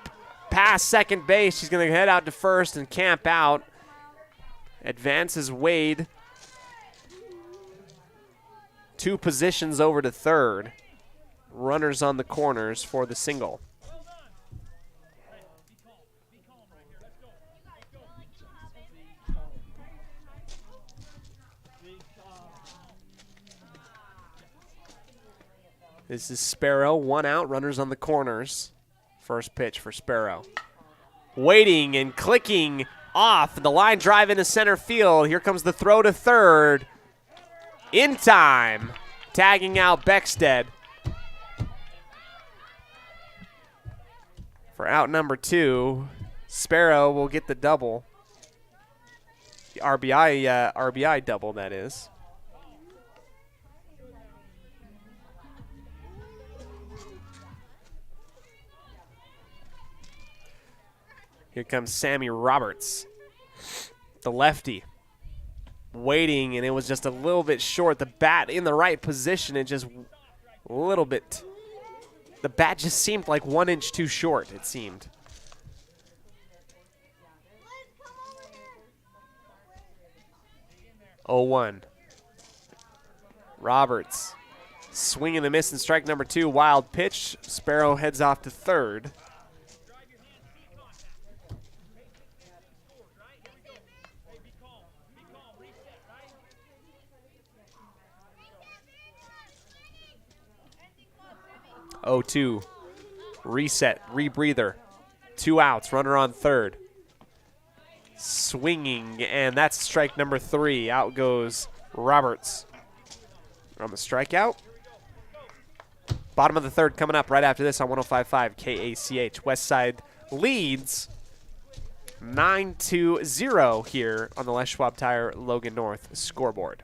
past second base. She's going to head out to first and camp out. Advances Wade 2 positions over to third. Runners on the corners for the single. This is Sparrow, 1 out, runners on the corners. First pitch for Sparrow. Waiting and clicking off. The line drive into center field. Here comes the throw to third. In time. Tagging out Beckstead. For out number 2, Sparrow will get the double. The RBI double, that is. Here comes Sammy Roberts, the lefty, waiting, and it was just a little bit short. The bat in the right position, and just a little bit. The bat just seemed like 1 inch too short, it seemed. Oh, 1. Roberts, swing and a miss, and strike number 2. Wild pitch. Sparrow heads off to third. Oh, 2. Reset, rebreather. 2 outs, runner on third. Swinging, and that's strike number 3. Out goes Roberts. On the strikeout. Bottom of the third coming up right after this on 105.5 KACH. Westside leads 9-0 here on the Les Schwab Tire Logan North scoreboard.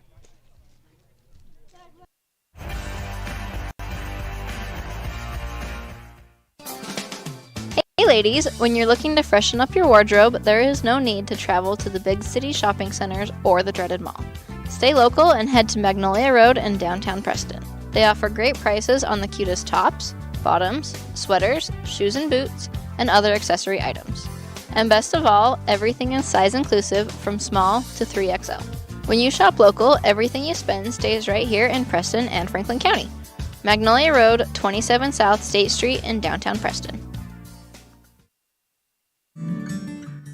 Hey ladies, when you're looking to freshen up your wardrobe, there is no need to travel to the big city shopping centers or the dreaded mall. Stay local and head to Magnolia Road in downtown Preston. They offer great prices on the cutest tops, bottoms, sweaters, shoes and boots, and other accessory items. And best of all, everything is size inclusive from small to 3XL. When you shop local, everything you spend stays right here in Preston and Franklin County. Magnolia Road, 27 South State Street in downtown Preston.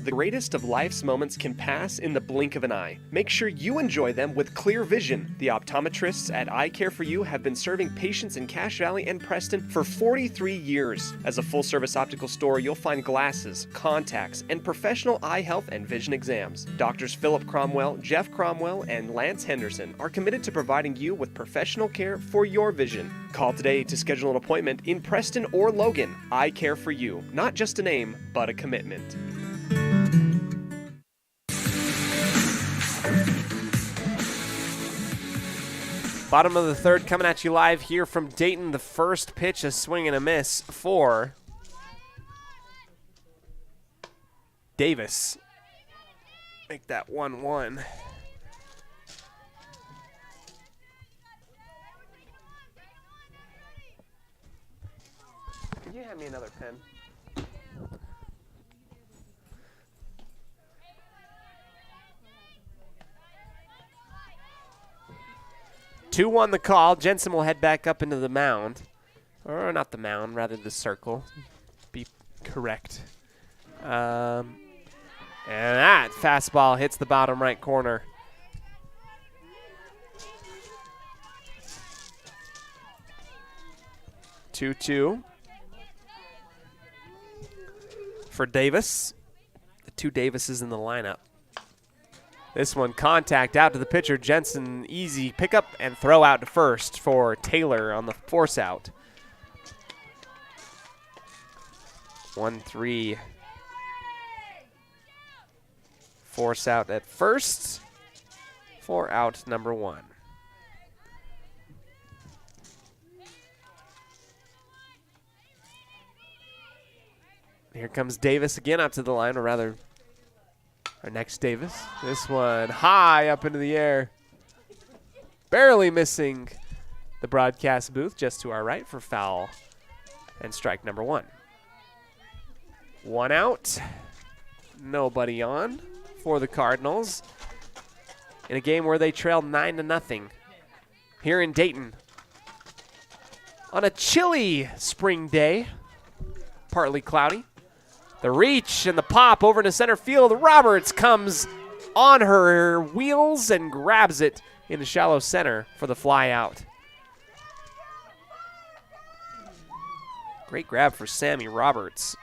The greatest of life's moments can pass in the blink of an eye. Make sure you enjoy them with clear vision. The optometrists at Eye Care for You have been serving patients in Cache Valley and Preston for 43 years. As a full-service optical store, you'll find glasses, contacts, and professional eye health and vision exams. Doctors Philip Cromwell, Jeff Cromwell, and Lance Henderson are committed to providing you with professional care for your vision. Call today to schedule an appointment in Preston or Logan. Eye Care for You, not just a name, but a commitment. Bottom of the third coming at you live here from Dayton. The first pitch, a swing and a miss for Davis. Make that 1-1. Could you hand me another pen? 2-1 the call. Jensen will head back up into the mound. Or not the mound, rather the circle. Be correct. And that fastball hits the bottom right corner. Two for Davis. The two Davises in the lineup. This one, contact out to the pitcher. Jensen, easy pickup and throw out to first for Taylor on the force out. 1-3. Force out at first for out number 1. Here comes Davis again up to the line, or rather, our next Davis. This one high up into the air. Barely missing the broadcast booth just to our right for foul and strike number 1. 1 out. Nobody on for the Cardinals in a game where they trail 9-0 here in Dayton on a chilly spring day, partly cloudy. The reach and the pop over to center field. Roberts comes on her wheels and grabs it into shallow center for the fly out. Great grab for Sammy Roberts.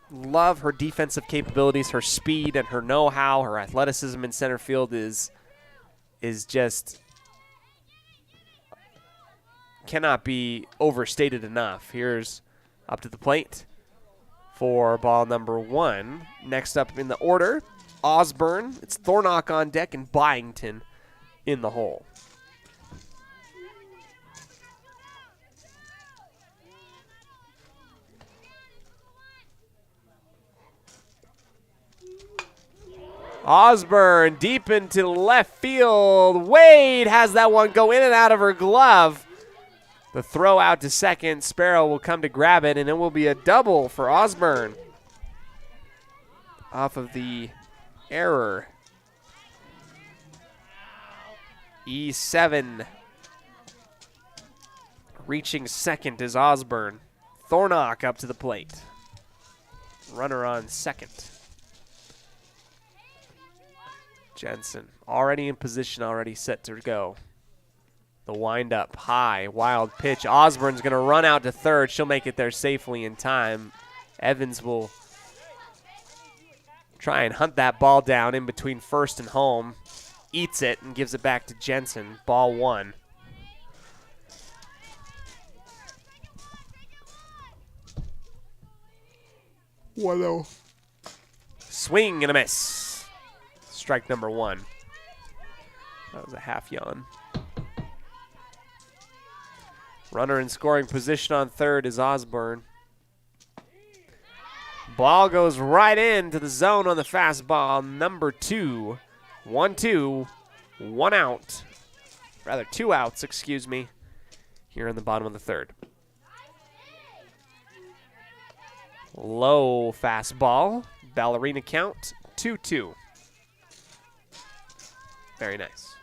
Love her defensive capabilities, her speed and her know-how, her athleticism in center field is just cannot be overstated enough. Here's up to the plate for ball number 1. Next up in the order, Osborne. It's Thornock on deck and Byington in the hole. Osborne deep into left field. Wade has that one go in and out of her glove. The throw out to second. Sparrow will come to grab it, and it will be a double for Osborne off of the error. E7 reaching second is Osborne. Thornock up to the plate. Runner on second. Jensen already in position, already set to go. The wind-up, high, wild pitch. Osborne's going to run out to third. She'll make it there safely in time. Evans will try and hunt that ball down in between first and home. Eats it and gives it back to Jensen. Ball 1. Whoa. Swing and a miss. Strike number 1. That was a half yawn. Runner in scoring position on third is Osborne. Ball goes right into the zone on the fastball. Number 2. 1-2. 1 out. Rather, 2 outs, excuse me, here in the bottom of the third. Low fastball. Ballerina count, 2-2. Very nice.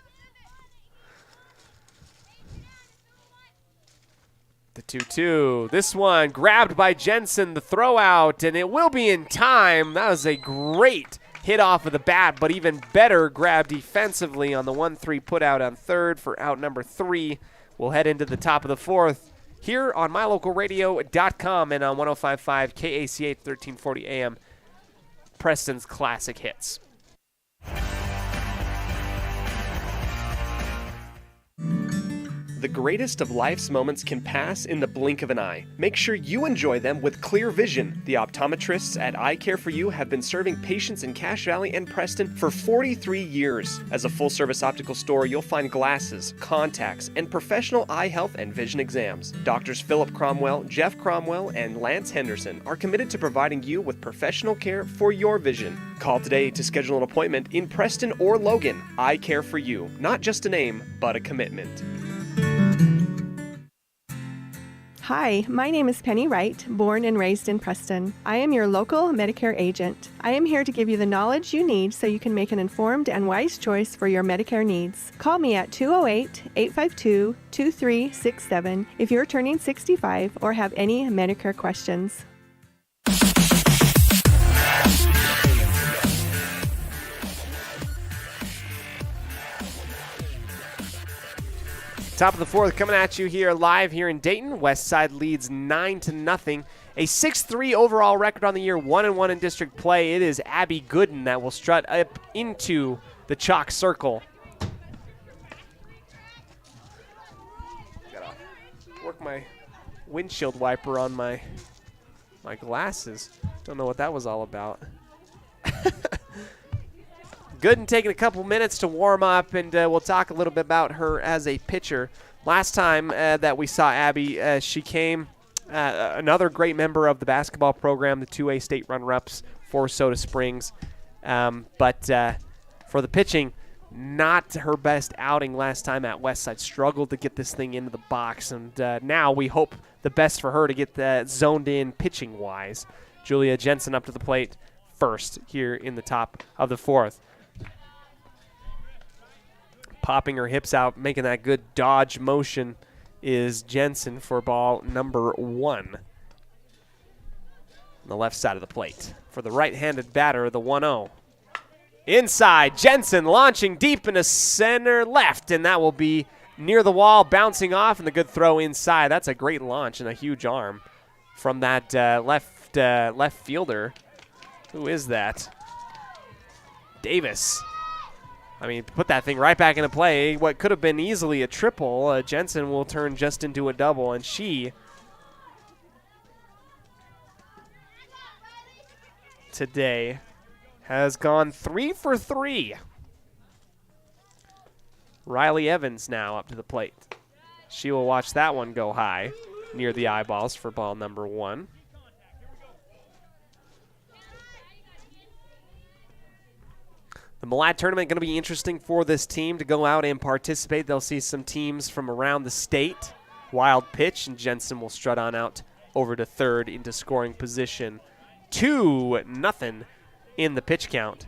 The 2-2. This one grabbed by Jensen, the throw out, and it will be in time. That was a great hit off of the bat, but even better grab defensively on the 1-3 put out on third for out number 3. We'll head into the top of the fourth here on mylocalradio.com and on 105.5 KACH 1340 AM. Preston's Classic Hits.
The greatest of life's moments can pass in the blink of an eye. Make sure you enjoy them with clear vision. The optometrists at Eye Care For You have been serving patients in Cache Valley and Preston for 43 years. As a full-service optical store, you'll find glasses, contacts, and professional eye health and vision exams. Doctors Philip Cromwell, Jeff Cromwell, and Lance Henderson are committed to providing you with professional care for your vision. Call today to schedule an appointment in Preston or Logan. Eye Care For You. Not just a name, but a commitment.
Hi, my name is Penny Wright, born and raised in Preston. I am your local Medicare agent. I am here to give you the knowledge you need so you can make an informed and wise choice for your Medicare needs. Call me at 208-852-2367 if you're turning 65 or have any Medicare questions.
Top of the fourth coming at you here live here in Dayton. West Side leads 9-0. A 6-3 overall record on the year, 1-1 in district play. It is Abby Gooden that will strut up into the chalk circle. Gotta work my windshield wiper on my glasses. Don't know what that was all about. Gooden taking a couple minutes to warm up, and we'll talk a little bit about her as a pitcher. Last time that we saw Abby, she came another great member of the basketball program, the 2A state runner-ups for Soda Springs. But for the pitching, not her best outing last time at Westside. Struggled to get this thing into the box, and now we hope the best for her to get zoned in pitching-wise. Julia Jensen up to the plate first here in the top of the fourth. Popping her hips out, making that good dodge motion is Jensen for ball number 1. On the left side of the plate. For the right-handed batter, the 1-0. Inside, Jensen launching deep into center left, and that will be near the wall, bouncing off, and the good throw inside. That's a great launch and a huge arm from that left fielder. Who is that? Davis. I mean, put that thing right back into play. What could have been easily a triple, Jensen will turn just into a double, and she today has gone 3 for 3. Riley Evans now up to the plate. She will watch that one go high near the eyeballs for ball number 1. The Malat tournament going to be interesting for this team to go out and participate. They'll see some teams from around the state. Wild pitch, and Jensen will strut on out over to third into scoring position. 2-0 in the pitch count.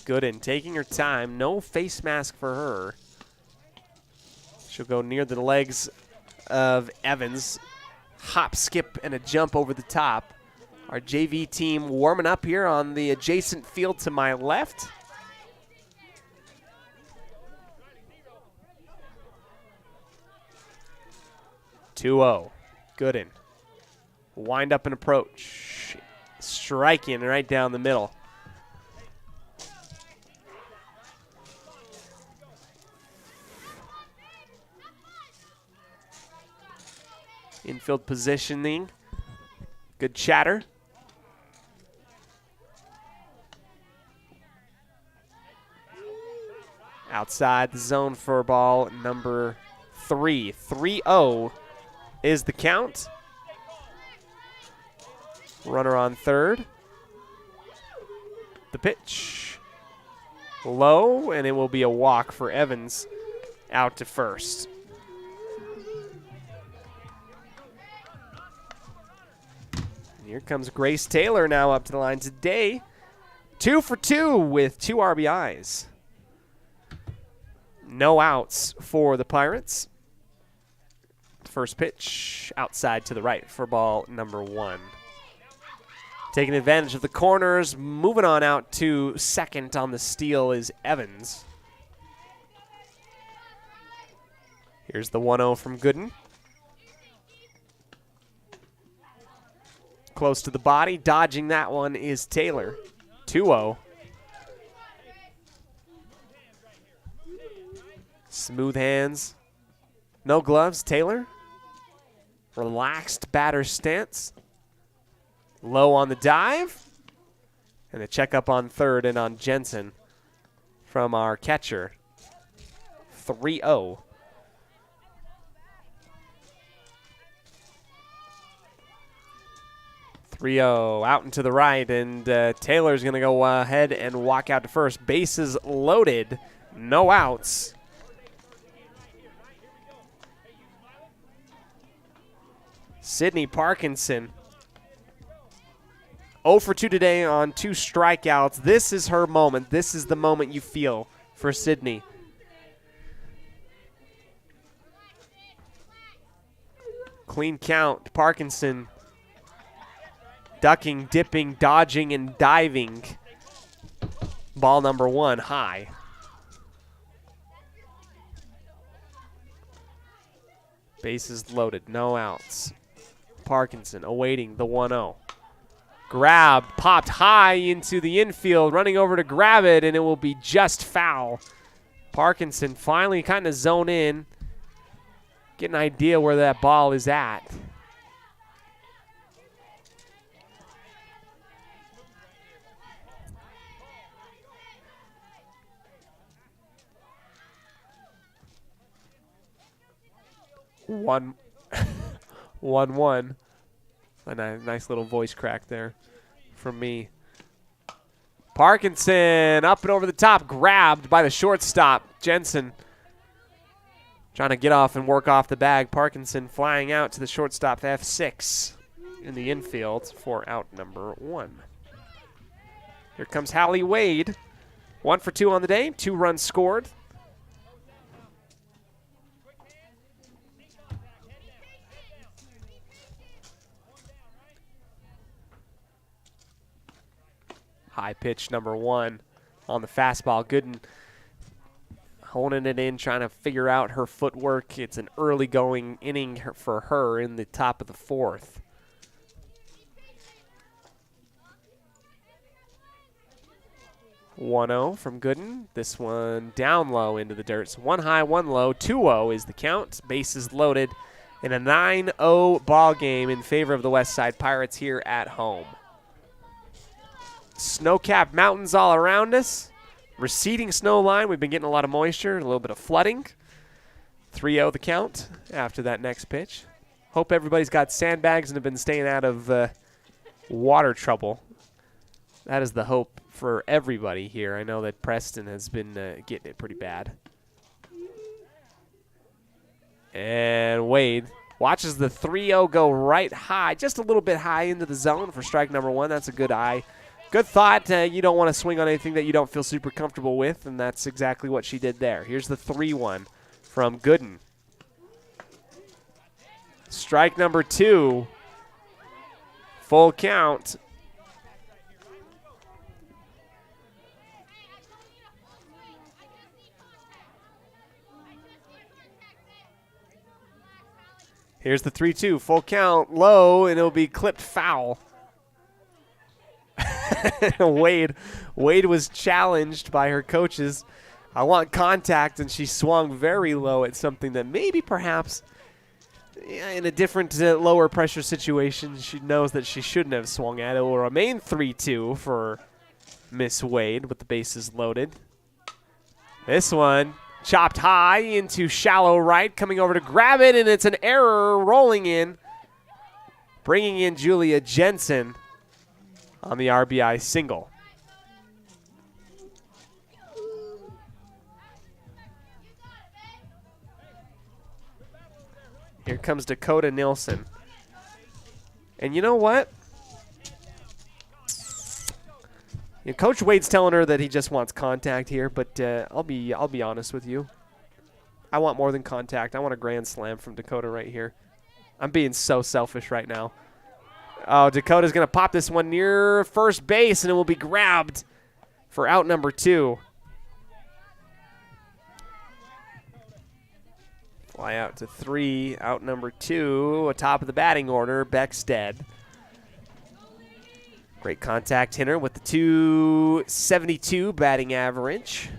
Gooden taking her time. No face mask for her. She'll go near the legs of Evans. Hop, skip, and a jump over the top. Our JV team warming up here on the adjacent field to my left. Gooden. Wind up and approach. Striking right down the middle. Infield positioning. Good chatter. Outside the zone for ball number 3. 3-0 is the count. Runner on third. The pitch. low, and it will be a walk for Evans out to first. Here comes Grace Taylor now up to the line today. 2 for 2 with 2 RBIs. No outs for the Pirates. First pitch outside to the right for ball number 1. Taking advantage of the corners, moving on out to second on the steal is Evans. Here's the 1-0 from Gooden. Close to the body, dodging that one is Taylor. 2-0. Smooth hands. No gloves, Taylor. Relaxed batter stance. Low on the dive. And a checkup on third and on Jensen from our catcher. 3-0. Out and to the right, and Taylor's going to go ahead and walk out to first. Bases loaded, no outs. Sydney Parkinson, 0 for 2 today on 2 strikeouts. This is her moment. This is the moment you feel for Sydney. Clean count, Parkinson. Ducking, dipping, dodging, and diving. Ball number 1, high. Bases loaded, no outs. Parkinson awaiting the 1-0. Grabbed, popped high into the infield, running over to grab it, and it will be just foul. Parkinson finally kind of zone in, get an idea where that ball is at. One, 1-1. A nice little voice crack there from me. Parkinson up and over the top, grabbed by the shortstop. Jensen trying to get off and work off the bag. Parkinson flying out to the shortstop, F6 in the infield for out number 1. Here comes Hallie Wade. 1 for 2 on the day, 2 runs scored. High pitch number 1 on the fastball. Gooden honing it in, trying to figure out her footwork. It's an early going inning for her in the top of the 4th. (1-0) from Gooden. This one down low into the dirt. So 1 high, 1 low. 2-0 is the count. Bases loaded in a 9-0 ball game in favor of the West Side Pirates here at home. Snow-capped mountains all around us. Receding snow line. We've been getting a lot of moisture, a little bit of flooding. 3-0 the count after that next pitch. Hope everybody's got sandbags and have been staying out of water trouble. That is the hope for everybody here. I know that Preston has been getting it pretty bad. And Wade watches the 3-0 go right high, just a little bit high into the zone for strike number 1. That's a good eye. Good thought. You don't want to swing on anything that you don't feel super comfortable with, and that's exactly what she did there. Here's the 3-1 from Gooden. Strike number 2. Full count. Here's the 3-2. Full count, low, and it'll be clipped foul. Wade was challenged by her coaches. I want contact, and she swung very low at something that maybe perhaps in a different lower pressure situation she knows that she shouldn't have swung at. It will remain 3-2 for Miss Wade with the bases loaded. This one chopped high into shallow right, coming over to grab it, and it's an error rolling in, bringing in Julia Jensen on the RBI single. Here comes Dakota Nilsson. And you know what? Coach Wade's telling her that he just wants contact here, but I'll be honest with you. I want more than contact. I want a grand slam from Dakota right here. I'm being so selfish right now. Oh, Dakota's going to pop this one near first base, and it will be grabbed for out number 2. Fly out to 3, out number 2, atop of the batting order, Beckstead. Great contact hitter with the 272 batting average.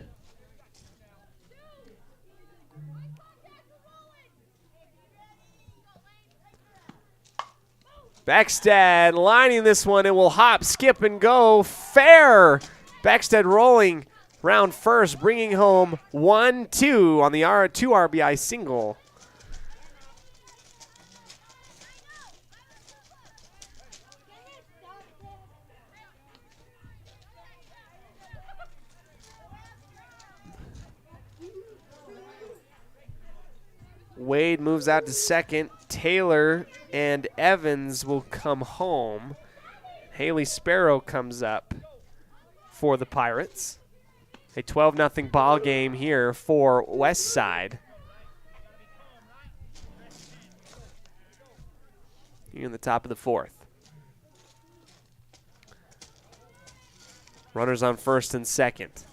Beckstead lining this one. It will hop, skip, and go. Fair. Beckstead rolling round first, bringing home 1-2 on the 2 RBI single. Wade moves out to second. Taylor and Evans will come home. Haley Sparrow comes up for the Pirates. A 12-0 ball game here for West Side. Here in the top of the 4th. Runners on first and second.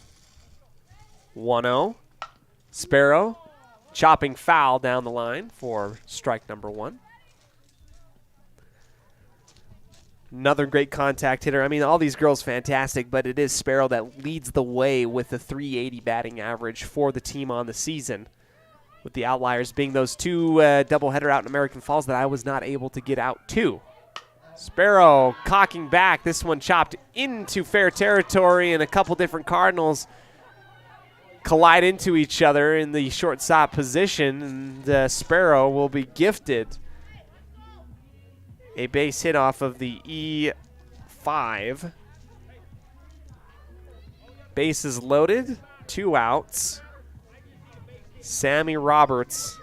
1-0. Sparrow chopping foul down the line for strike number 1. Another great contact hitter. I mean, all these girls fantastic, but it is Sparrow that leads the way with the 380 batting average for the team on the season, with the outliers being those 2 doubleheader out in American Falls that I was not able to get out to. Sparrow cocking back. This one chopped into fair territory, and a couple different Cardinals collide into each other in the shortstop position, and Sparrow will be gifted a base hit off of the E5. Bases loaded, 2 outs. Sammy Roberts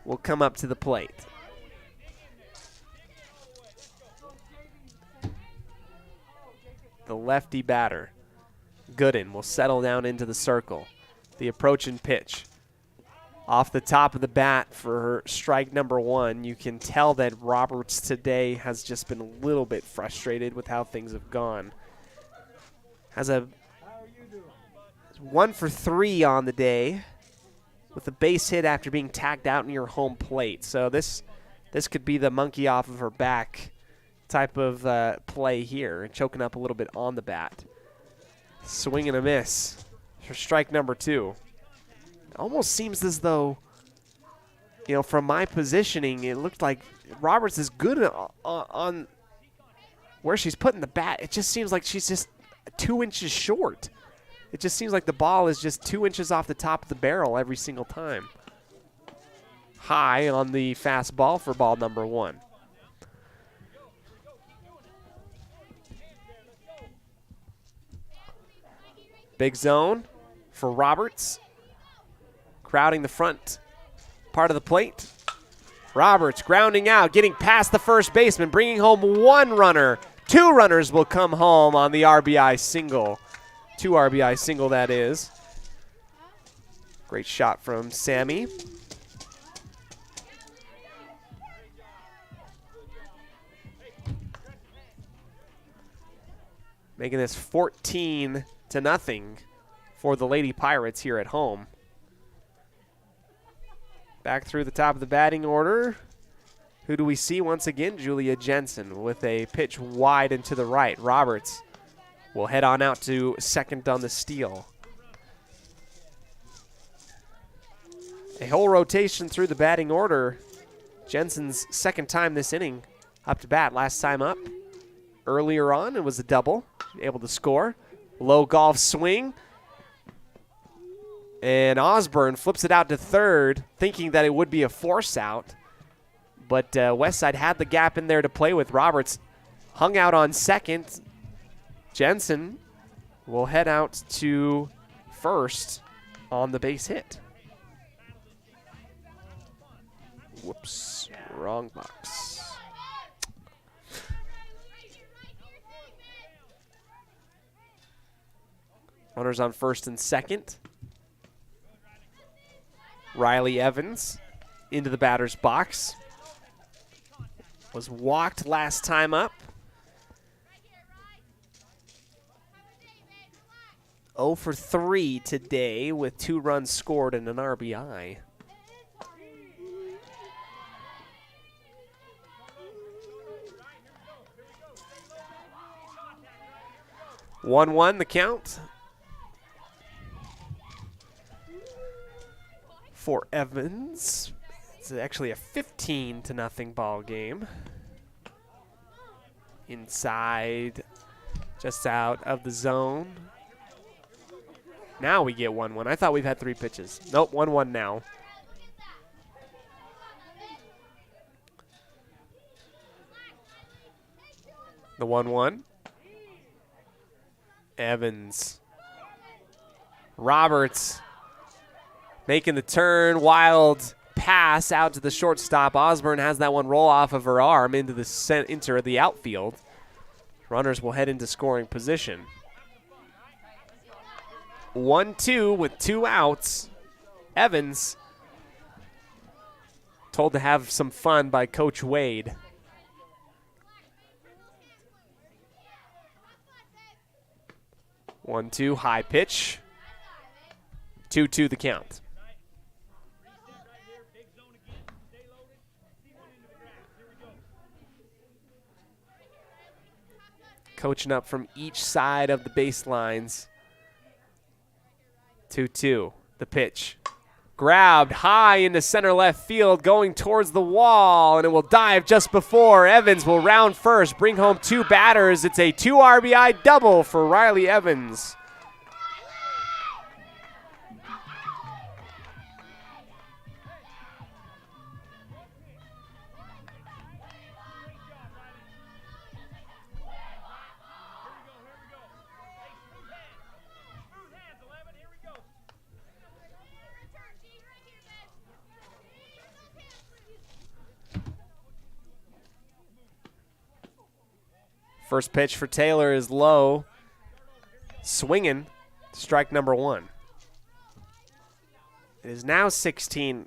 will come up to the plate. The lefty batter, Gooden, will settle down into the circle. The approach and pitch. Off the top of the bat for strike number 1, you can tell that Roberts today has just been a little bit frustrated with how things have gone. Has a 1 for 3 on the day with a base hit after being tagged out near home plate. So this could be the monkey off of her back type of play here, choking up a little bit on the bat. Swing and a miss for strike number 2. It almost seems as though, from my positioning, it looked like Roberts is good on where she's putting the bat. It just seems like she's just 2 inches short. It just seems like the ball is just 2 inches off the top of the barrel every single time. High on the fastball for ball number 1. Big zone for Roberts. Crowding the front part of the plate. Roberts grounding out, getting past the first baseman, bringing home 1 runner. 2 runners will come home on the RBI single. 2 RBI single, that is. Great shot from Sammy. Making this 14-0 for the Lady Pirates here at home. Back through the top of the batting order. Who do we see once again? Julia Jensen with a pitch wide and to the right. Roberts will head on out to second on the steal. A whole rotation through the batting order. Jensen's second time this inning up to bat. Last time up earlier on, it was a double. Able to score. Low golf swing. And Osborne flips it out to third, thinking that it would be a force out. But Westside had the gap in there to play with. Roberts hung out on second. Jensen will head out to first on the base hit. Whoops, wrong box. Runners on first and second. Riley Evans into the batter's box. Was walked last time up. 0 for 3 today with 2 runs scored and an RBI. One the count for Evans. It's actually a 15-0 ball game. Inside, just out of the zone. Now we get 1-1. I thought we've had 3 pitches. Nope, 1-1 now. The 1-1. Evans. Roberts making the turn. Wild pass out to the shortstop. Osborne has that one roll off of her arm into the center of the outfield. Runners will head into scoring position. 1-2 with 2 outs. Evans told to have some fun by Coach Wade. One, two, high pitch. 2-2 the count. Coaching up from each side of the baselines. 2-2, the pitch. Grabbed high into center left field, going towards the wall, and it will dive just before. Evans will round first, bring home 2 batters. It's a 2 RBI double for Riley Evans. First pitch for Taylor is low. Swinging. Strike number 1. It is now 16.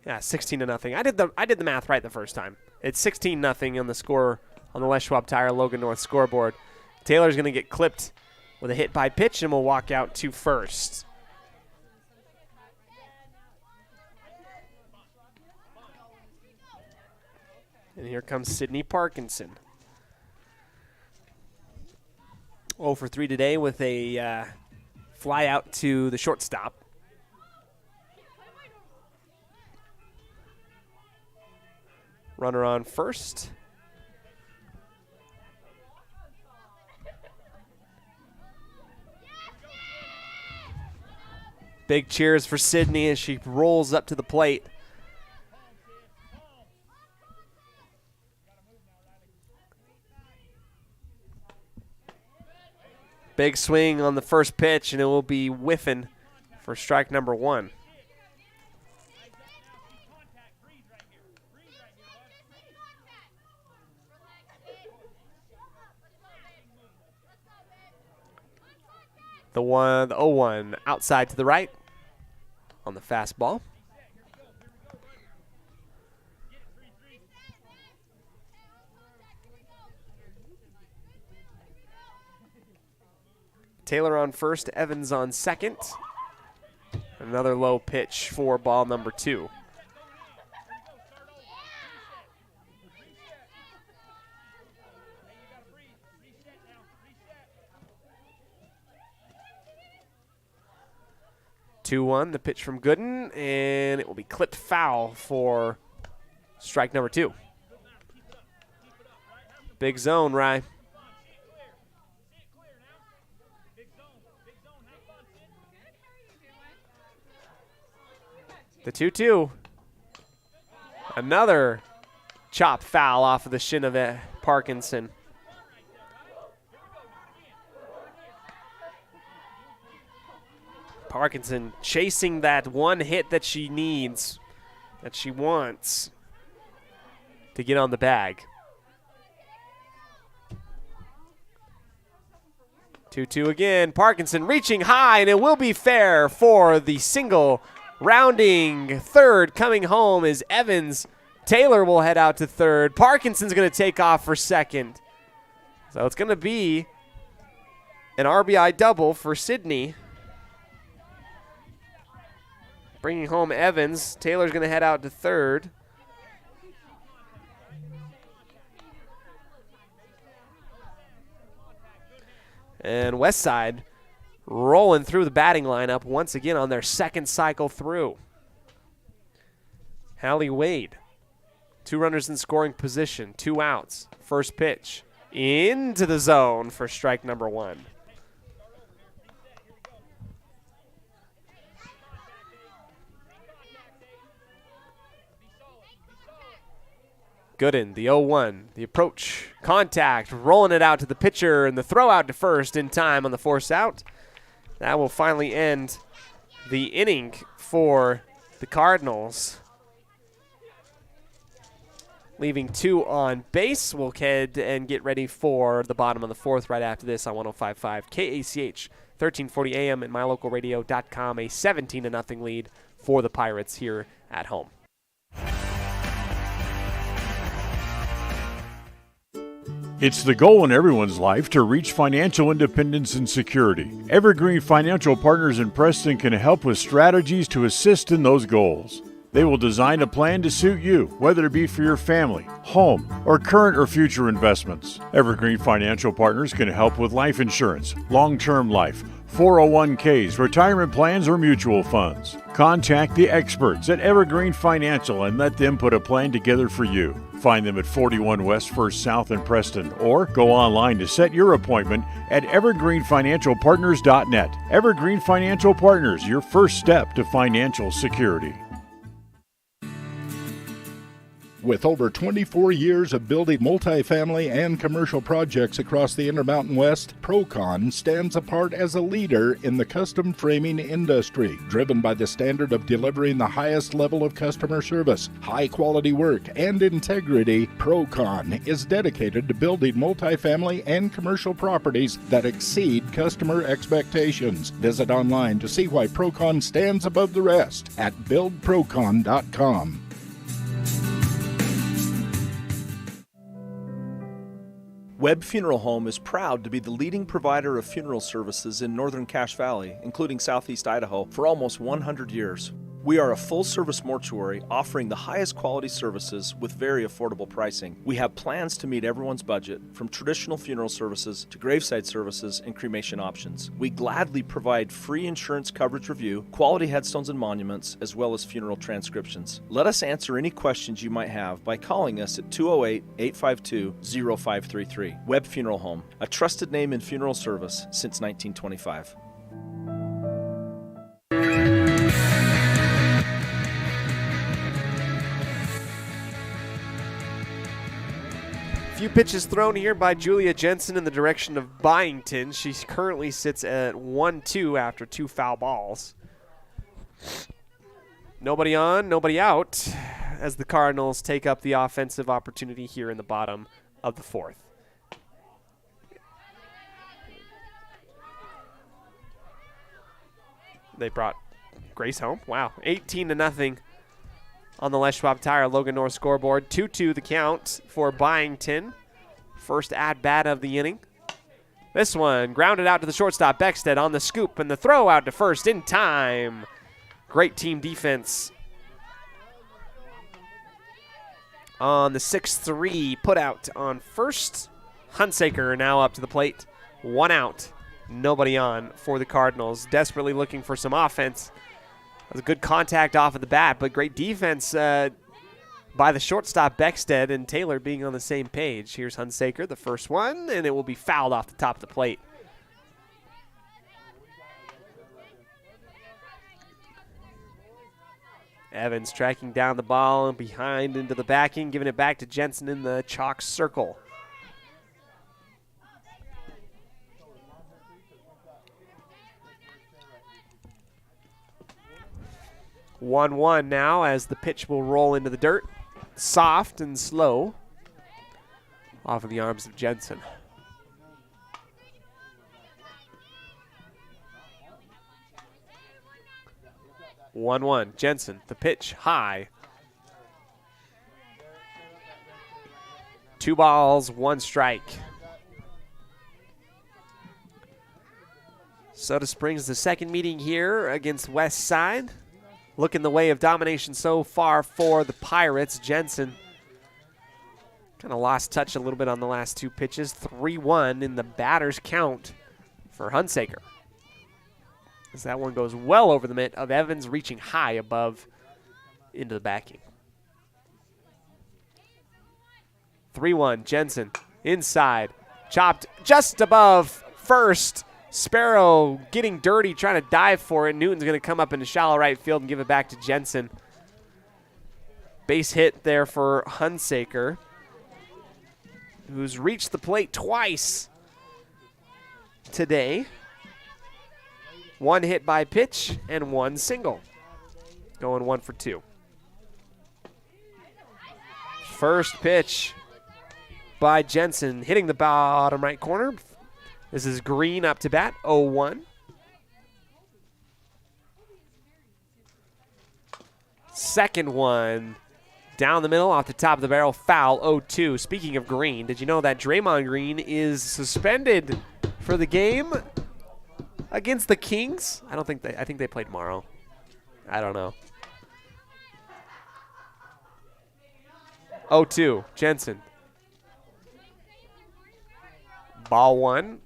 Yeah, 16-0. I did the math right the first time. It's 16-0 on the score on the Les Schwab Tire Logan North scoreboard. Taylor's going to get clipped with a hit by pitch and will walk out to first. And here comes Sydney Parkinson. 0 for 3 today with a fly out to the shortstop. Runner on first. Big cheers for Sydney as she rolls up to the plate. Big swing on the first pitch, and it will be whiffing for strike number 1. The 0-1 outside to the right on the fastball. Taylor on first, Evans on second. Another low pitch for ball number 2. The pitch from Gooden, and it will be clipped foul for strike number 2. Big zone, Rye. The 2-2. Another chop foul off of the shin of Parkinson. Parkinson chasing that one hit that she needs that she wants to get on the bag. 2-2 again. Parkinson reaching high, and it will be fair for the single. Rounding third, coming home is Evans. Taylor will head out to third. Parkinson's going to take off for second. So it's going to be an RBI double for Sydney. Bringing home Evans. Taylor's going to head out to third. And Westside rolling through the batting lineup once again on their second cycle through. Hallie Wade, 2 runners in scoring position, 2 outs. First pitch into the zone for strike number 1. Gooden, the 0-1, the approach, contact, rolling it out to the pitcher, and the throw out to first in time on the force out. That will finally end the inning for the Cardinals. Leaving 2 on base. We'll head and get ready for the bottom of the 4th right after this on 105.5 KACH, 1340 AM and mylocalradio.com. A 17-0 lead for the Pirates here at home.
It's the goal in everyone's life to reach financial independence and security. Evergreen Financial Partners in Preston can help with strategies to assist in those goals. They will design a plan to suit you, whether it be for your family, home, or current or future investments. Evergreen Financial Partners can help with life insurance, long-term life, 401ks, retirement plans, or mutual funds. Contact the experts at Evergreen Financial and let them put a plan together for you. Find them at 41 West 1st South in Preston, or go online to set your appointment at evergreenfinancialpartners.net. Evergreen Financial Partners, your first step to financial security.
With over 24 years of building multifamily and commercial projects across the Intermountain West, Procon stands apart as a leader in the custom framing industry, driven by the standard of delivering the highest level of customer service, high-quality work, and integrity. Procon is dedicated to building multifamily and commercial properties that exceed customer expectations. Visit online to see why Procon stands above the rest at buildprocon.com.
Webb Funeral Home is proud to be the leading provider of funeral services in northern Cache Valley, including southeast Idaho, for almost 100 years. We are a full-service mortuary offering the highest quality services with very affordable pricing. We have plans to meet everyone's budget, from traditional funeral services to graveside services and cremation options. We gladly provide free insurance coverage review, quality headstones and monuments, as well as funeral transcriptions. Let us answer any questions you might have by calling us at 208-852-0533. Webb Funeral Home, a trusted name in funeral service since 1925.
Few pitches thrown here by Julia Jensen in the direction of Byington. She currently sits at 1-2 after 2 foul balls. Nobody on, nobody out, as the Cardinals take up the offensive opportunity here in the bottom of the 4th. They brought Grace home. Wow, 18-0 on the Les Schwab Tire Logan North scoreboard. 2-2 the count for Byington. First at-bat of the inning. This one grounded out to the shortstop, Beckstead on the scoop, and the throw out to first in time. Great team defense on the 6-3 put out on first. Hunsaker now up to the plate. 1 out, nobody on for the Cardinals. Desperately looking for some offense. That was a good contact off of the bat, but great defense by the shortstop Beckstead and Taylor being on the same page. Here's Hunsaker, the first one, and it will be fouled off the top of the plate. Evans tracking down the ball and behind into the backing, giving it back to Jensen in the chalk circle. 1-1 now as the pitch will roll into the dirt. Soft and slow. Off of the arms of Jensen. Jensen, the pitch high. 2 balls, 1 strike. Soda Springs, the second meeting here against West Side. Looking the way of domination so far for the Pirates. Jensen kind of lost touch a little bit on the last 2 pitches. 3-1 in the batter's count for Hunsaker. As that one goes well over the mitt of Evans, reaching high above into the backing. 3-1, Jensen inside, chopped just above first. Sparrow getting dirty, trying to dive for it. Newton's going to come up into shallow right field and give it back to Jensen. Base hit there for Hunsaker, who's reached the plate twice today. 1 hit by pitch and 1 single. Going 1 for 2. First pitch by Jensen, hitting the bottom right corner. This is Green up to bat, 0-1. Second one, down the middle, off the top of the barrel, foul, 0-2. Speaking of Green, did you know that Draymond Green is suspended for the game against the Kings? I think they play tomorrow. I don't know. 0-2, Jensen. Ball 1.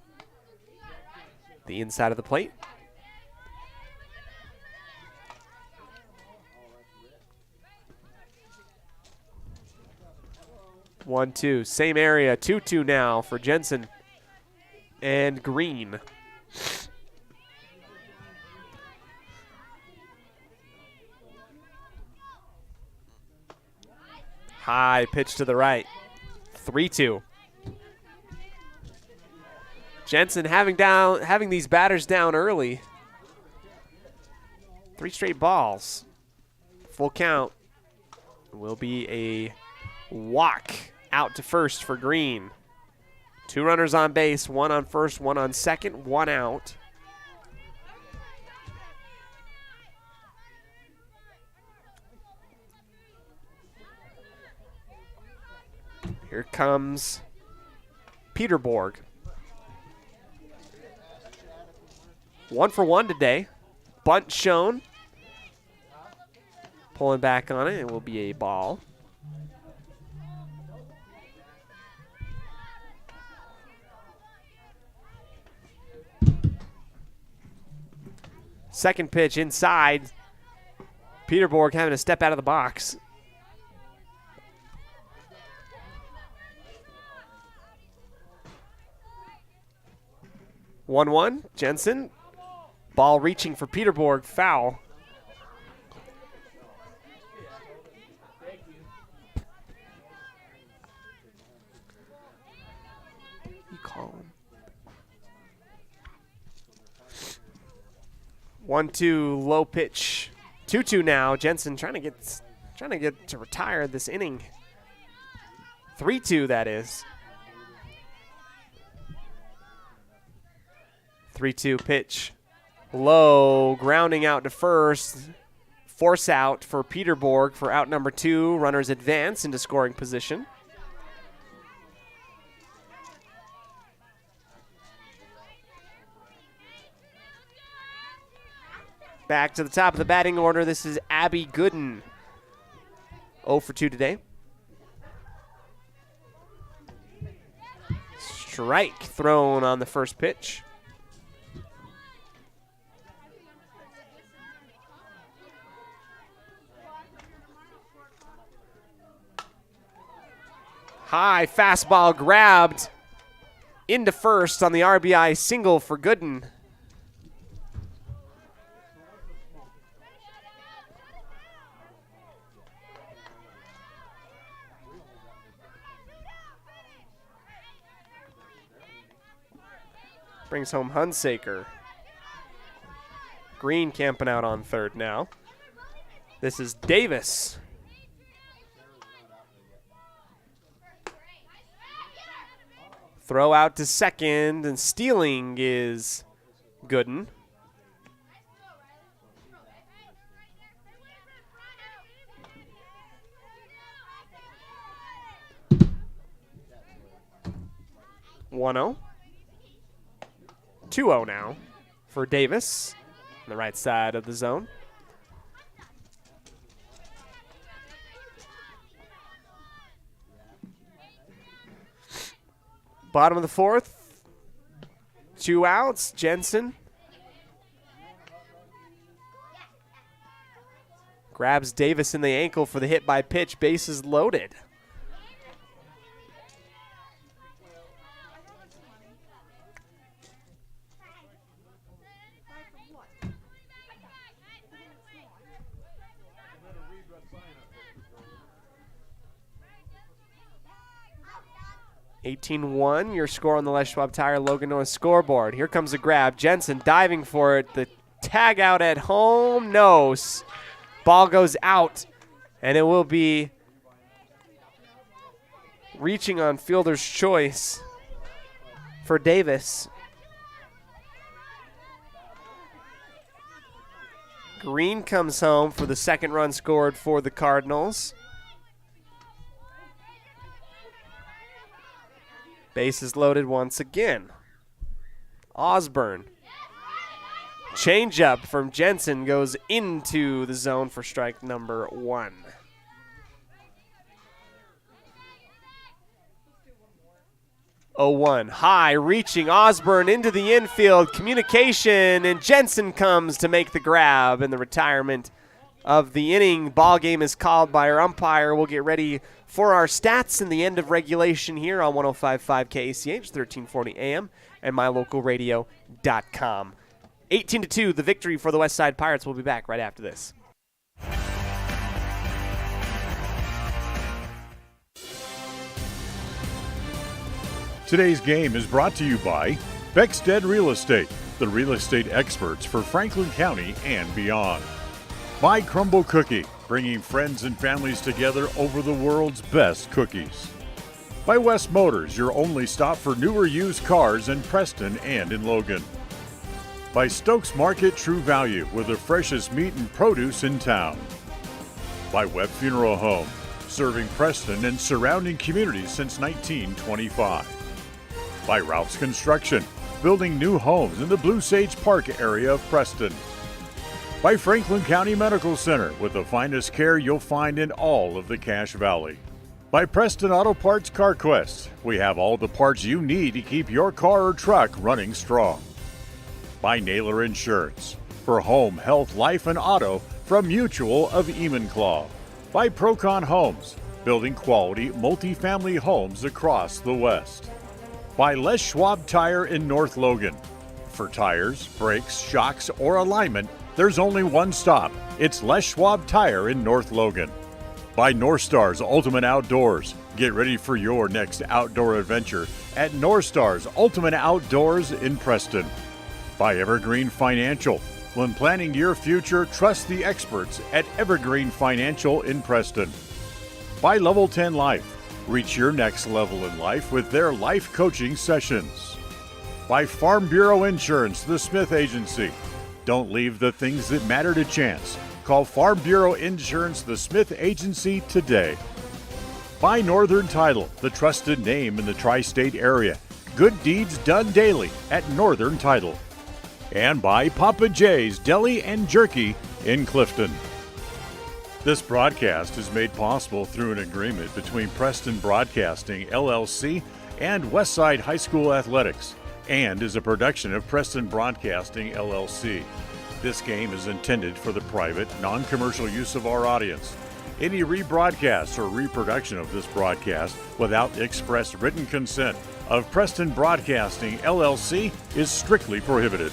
The inside of the plate. One, two, same area, 2-2 now for Jensen and Green. High pitch to the right, 3-2. Jensen having these batters down early. 3 straight balls. Full count. Will be a walk out to first for Green. 2 runners on base, 1 on first, 1 on second, 1 out. Here comes Peter Borg. 1 for 1 today. Bunt shown. Pulling back on it. It will be a ball. Second pitch inside. Peter Borg having to step out of the box. One, Jensen. Ball reaching for Peter Borg, foul. You call him. 1-2, low pitch. 2-2 now. Jensen trying to get to retire this inning. 3-2, that is. 3-2 pitch. Low, grounding out to first. Force out for Peter Borg for out number 2. Runners advance into scoring position. Back to the top of the batting order. This is Abby Gooden. 0 for 2 today. Strike thrown on the first pitch. High fastball grabbed into first on the RBI single for Gooden. Brings home Hunsaker. Green camping out on third now. This is Davis. Throw out to second, and stealing is Gooden. (1-0). 2-0 now for Davis on the right side of the zone. Bottom of the fourth. 2 outs. Jensen grabs Davis in the ankle for the hit by pitch. Bases loaded. (18-1), your score on the Les Schwab Tire Logan North scoreboard. Here comes a grab. Jensen diving for it. The tag out at home. No. Ball goes out, and it will be reaching on fielder's choice for Davis. Green comes home for the second run scored for the Cardinals. Bases loaded once again. Osborne. Changeup from Jensen goes into the zone for strike number 1. (0-1). High, reaching Osborne into the infield. Communication, and Jensen comes to make the grab, and the retirement of the inning. Ball game is called by our umpire. We'll get ready for our stats and the end of regulation here on 105.5 KACH, 1340 AM, and mylocalradio.com. 18-2, the victory for the West Side Pirates. We'll be back right after this.
Today's game is brought to you by Beckstead Real Estate, the real estate experts for Franklin County and beyond. By Crumble Cookie, bringing friends and families together over the world's best cookies. By West Motors, your only stop for newer used cars in Preston and in Logan. By Stokes Market True Value, with the freshest meat and produce in town. By Webb Funeral Home, serving Preston and surrounding communities since 1925. By Ralph's Construction, building new homes in the Blue Sage Park area of Preston. By Franklin County Medical Center, with the finest care you'll find in all of the Cache Valley. By Preston Auto Parts CarQuest, we have all the parts you need to keep your car or truck running strong. By Naylor Insurance, for home, health, life, and auto from Mutual of Enumclaw. By Procon Homes, building quality multifamily homes across the West. By Les Schwab Tire in North Logan. For tires, brakes, shocks, or alignment, there's only one stop. It's Les Schwab Tire in North Logan. By North Stars Ultimate Outdoors. Get ready for your next outdoor adventure at North Stars Ultimate Outdoors in Preston. By Evergreen Financial. When planning your future, trust the experts at Evergreen Financial in Preston. By Level 10 Life. Reach your next level in life with their life coaching sessions. By Farm Bureau Insurance, the Smith Agency. Don't leave the things that matter to chance. Call Farm Bureau Insurance, the Smith Agency today. By Northern Title, the trusted name in the tri-state area. Good deeds done daily at Northern Title. And by Papa J's Deli and Jerky in Clifton. This broadcast is made possible through an agreement between Preston Broadcasting, LLC, and Westside High School Athletics, and is a production of Preston Broadcasting, LLC. This game is intended for the private, non-commercial use of our audience. Any rebroadcast or reproduction of this broadcast without express written consent of Preston Broadcasting, LLC is strictly prohibited.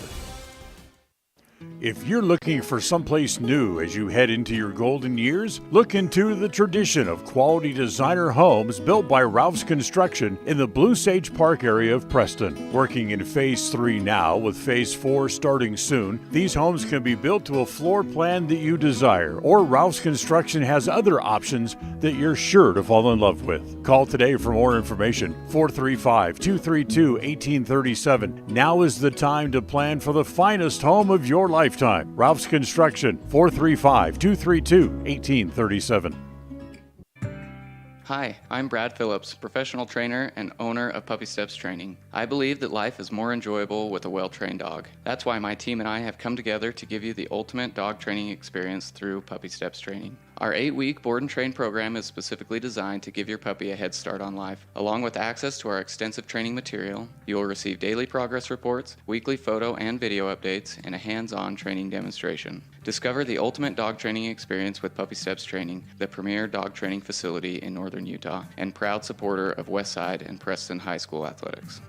If you're looking for someplace new as you head into your golden years, look into the tradition of quality designer homes built by Ralph's Construction in the Blue Sage Park area of Preston. Working in Phase 3 now, with Phase 4 starting soon, these homes can be built to a floor plan that you desire, or Ralph's Construction has other options that you're sure to fall in love with. Call today for more information, 435-232-1837. Now is the time to plan for the finest home of your lifetime. Ralph's Construction, 435-232-1837.
Hi, I'm Brad Phillips, professional trainer and owner of Puppy Steps Training. I believe that life is more enjoyable with a well-trained dog. That's why my team and I have come together to give you the ultimate dog training experience through Puppy Steps Training. Our 8-week board and train program is specifically designed to give your puppy a head start on life. Along with access to our extensive training material, you will receive daily progress reports, weekly photo and video updates, and a hands-on training demonstration. Discover the ultimate dog training experience with Puppy Steps Training, the premier dog training facility in northern Utah, and proud supporter of Westside and Preston High School athletics.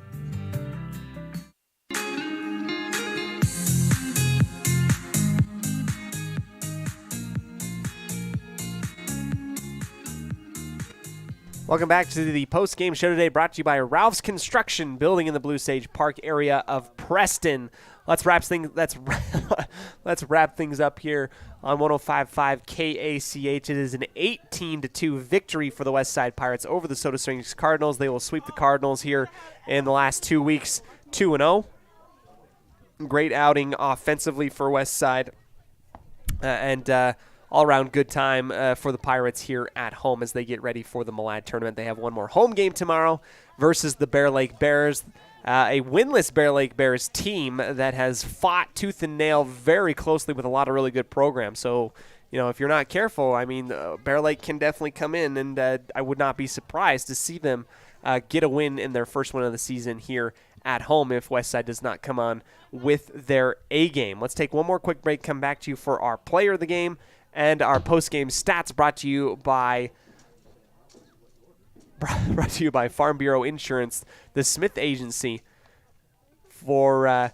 Welcome back to the post-game show today, brought to you by Ralph's Construction, building in the Blue Sage Park area of Preston. Let's wrap things up here on 105.5 KACH. It is an 18-2 victory for the Westside Pirates over the Soda Springs Cardinals. They will sweep the Cardinals here in the last 2 weeks, 2-0. Great outing offensively for Westside, and all-around good time for the Pirates here at home as they get ready for the Malad tournament. They have one more home game tomorrow versus the Bear Lake Bears, a winless Bear Lake Bears team that has fought tooth and nail very closely with a lot of really good programs. So, you know, if you're not careful, I mean, Bear Lake can definitely come in, and I would not be surprised to see them get a win in their first win of the season here at home if Westside does not come on with their A game. Let's take one more quick break, come back to you for our player of the game and our post-game stats, brought to you by Farm Bureau Insurance, the Smith Agency, for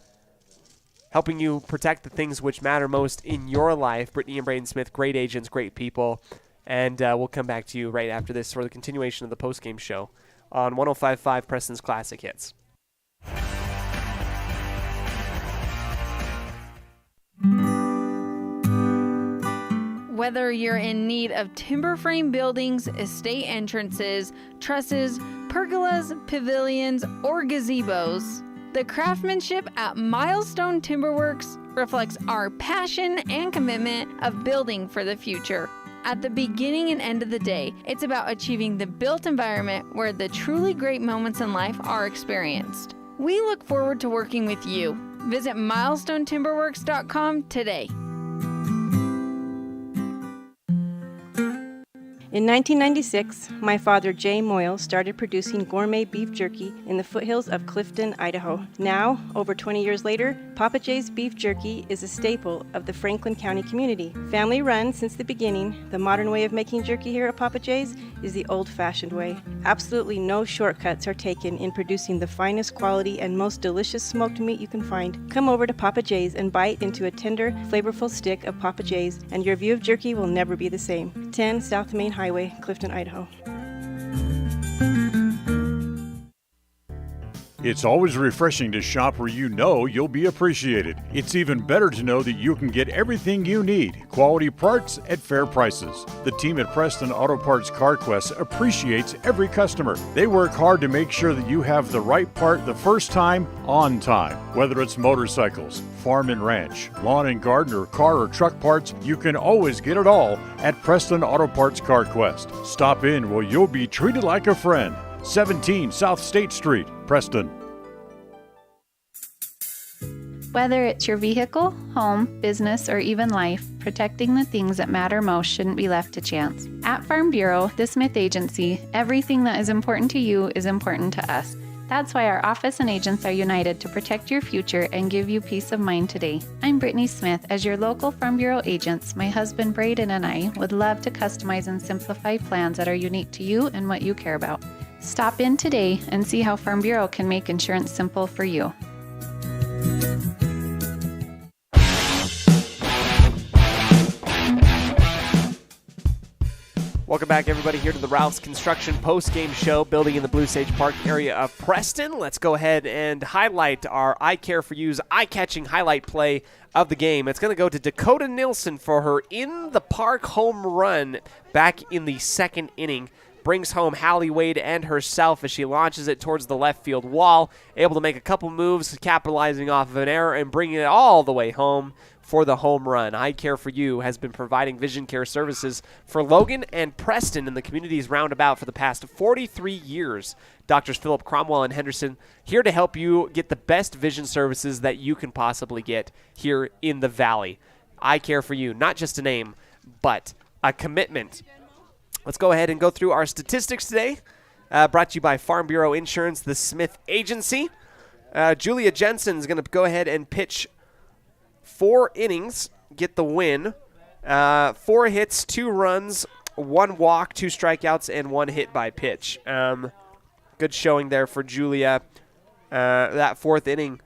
helping you protect the things which matter most in your life. Brittany and Braden Smith, great agents, great people. And we'll come back to you right after this for the continuation of the post-game show on 105.5 Preston's Classic Hits.
Whether you're in need of timber frame buildings, estate entrances, trusses, pergolas, pavilions, or gazebos, the craftsmanship at Milestone Timberworks reflects our passion and commitment of building for the future. At the beginning and end of the day, it's about achieving the built environment where the truly great moments in life are experienced. We look forward to working with you. Visit milestonetimberworks.com today.
In 1996, my father, Jay Moyle, started producing gourmet beef jerky in the foothills of Clifton, Idaho. Now, over 20 years later, Papa Jay's beef jerky is a staple of the Franklin County community. Family run since the beginning, the modern way of making jerky here at Papa Jay's is the old-fashioned way. Absolutely no shortcuts are taken in producing the finest quality and most delicious smoked meat you can find. Come over to Papa Jay's and bite into a tender, flavorful stick of Papa Jay's, and your view of jerky will never be the same. 10 South Main Highway, Clifton, Idaho.
It's always refreshing to shop where you know you'll be appreciated. It's even better to know that you can get everything you need, quality parts at fair prices. The team at Preston Auto Parts CarQuest appreciates every customer. They work hard to make sure that you have the right part the first time, on time. Whether it's motorcycles, farm and ranch, lawn and garden, or car or truck parts, you can always get it all at Preston Auto Parts CarQuest. Stop in where you'll be treated like a friend. 17 South State Street, Preston.
Whether it's your vehicle, home, business, or even life, protecting the things that matter most shouldn't be left to chance. At Farm Bureau, the Smith Agency, everything that is important to you is important to us. That's why our office and agents are united to protect your future and give you peace of mind today. I'm Brittany Smith. As your local Farm Bureau agents, my husband Braden and I would love to customize and simplify plans that are unique to you and what you care about. Stop in today and see how Farm Bureau can make insurance simple for you.
Welcome back, everybody, here to the Ralph's Construction post-game show, building in the Blue Sage Park area of Preston. Let's go ahead and highlight our I Care For You's eye-catching highlight play of the game. It's going to go to Dakota Nilsson for her in-the-park home run back in the second inning. Brings home Hallie Wade and herself as she launches it towards the left field wall, able to make a couple moves, capitalizing off of an error and bringing it all the way home for the home run. I Care For You has been providing vision care services for Logan and Preston in the community's roundabout for the past 43 years. Doctors Philip Cromwell and Henderson here to help you get the best vision services that you can possibly get here in the Valley. I Care For You, not just a name, but a commitment. Let's go ahead and go through our statistics today. Brought to you by Farm Bureau Insurance, the Smith Agency. Julia Jensen is going to go ahead and pitch 4 innings, get the win. 4 hits, 2 runs, 1 walk, 2 strikeouts, and 1 hit by pitch. Good showing there for Julia. That 4th inning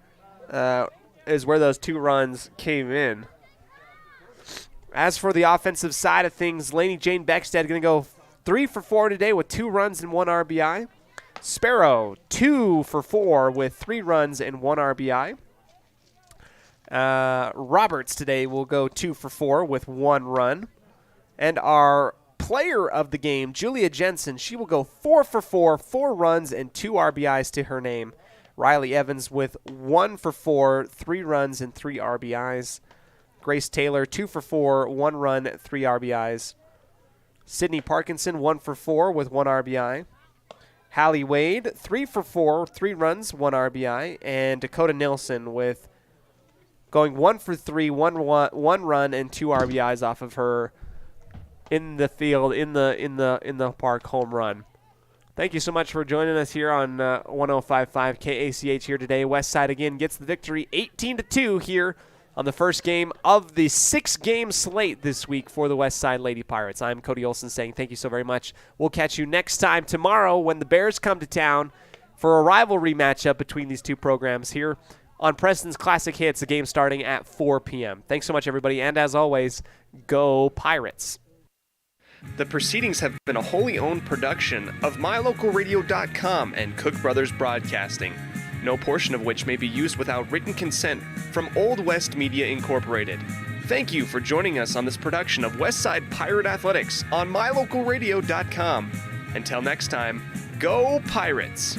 is where those 2 runs came in. As for the offensive side of things, Lainey Jane Beckstead going to go 3 for 4 today with 2 runs and 1 RBI. Sparrow, 2 for 4 with 3 runs and 1 RBI. Roberts today will go 2 for 4 with 1 run. And our player of the game, Julia Jensen, she will go 4 for 4, 4 runs and 2 RBIs to her name. Riley Evans with 1 for 4, 3 runs and 3 RBIs. Grace Taylor, 2 for 4, 1 run, 3 RBIs. Sydney Parkinson, 1 for 4 with 1 RBI. Hallie Wade, 3 for 4, 3 runs, 1 RBI. And Dakota Nilsson with going 1 for 3, 1 run, and 2 RBIs off of her in the field, in the park home run. Thank you so much for joining us here on 105.5 KACH here today. Westside again gets the victory 18-2 here on the first game of the 6-game slate this week for the Westside Lady Pirates. I'm Cody Olsen saying thank you so very much. We'll catch you next time tomorrow when the Bears come to town for a rivalry matchup between these two programs here on Preston's Classic Hits, a game starting at 4 p.m. Thanks so much, everybody, and as always, go Pirates. The proceedings have been a wholly owned production of MyLocalRadio.com and Cook Brothers Broadcasting, no portion of which may be used without written consent from Old West Media Incorporated. Thank you for joining us on this production of Westside Pirate Athletics on MyLocalRadio.com. Until next time, go Pirates!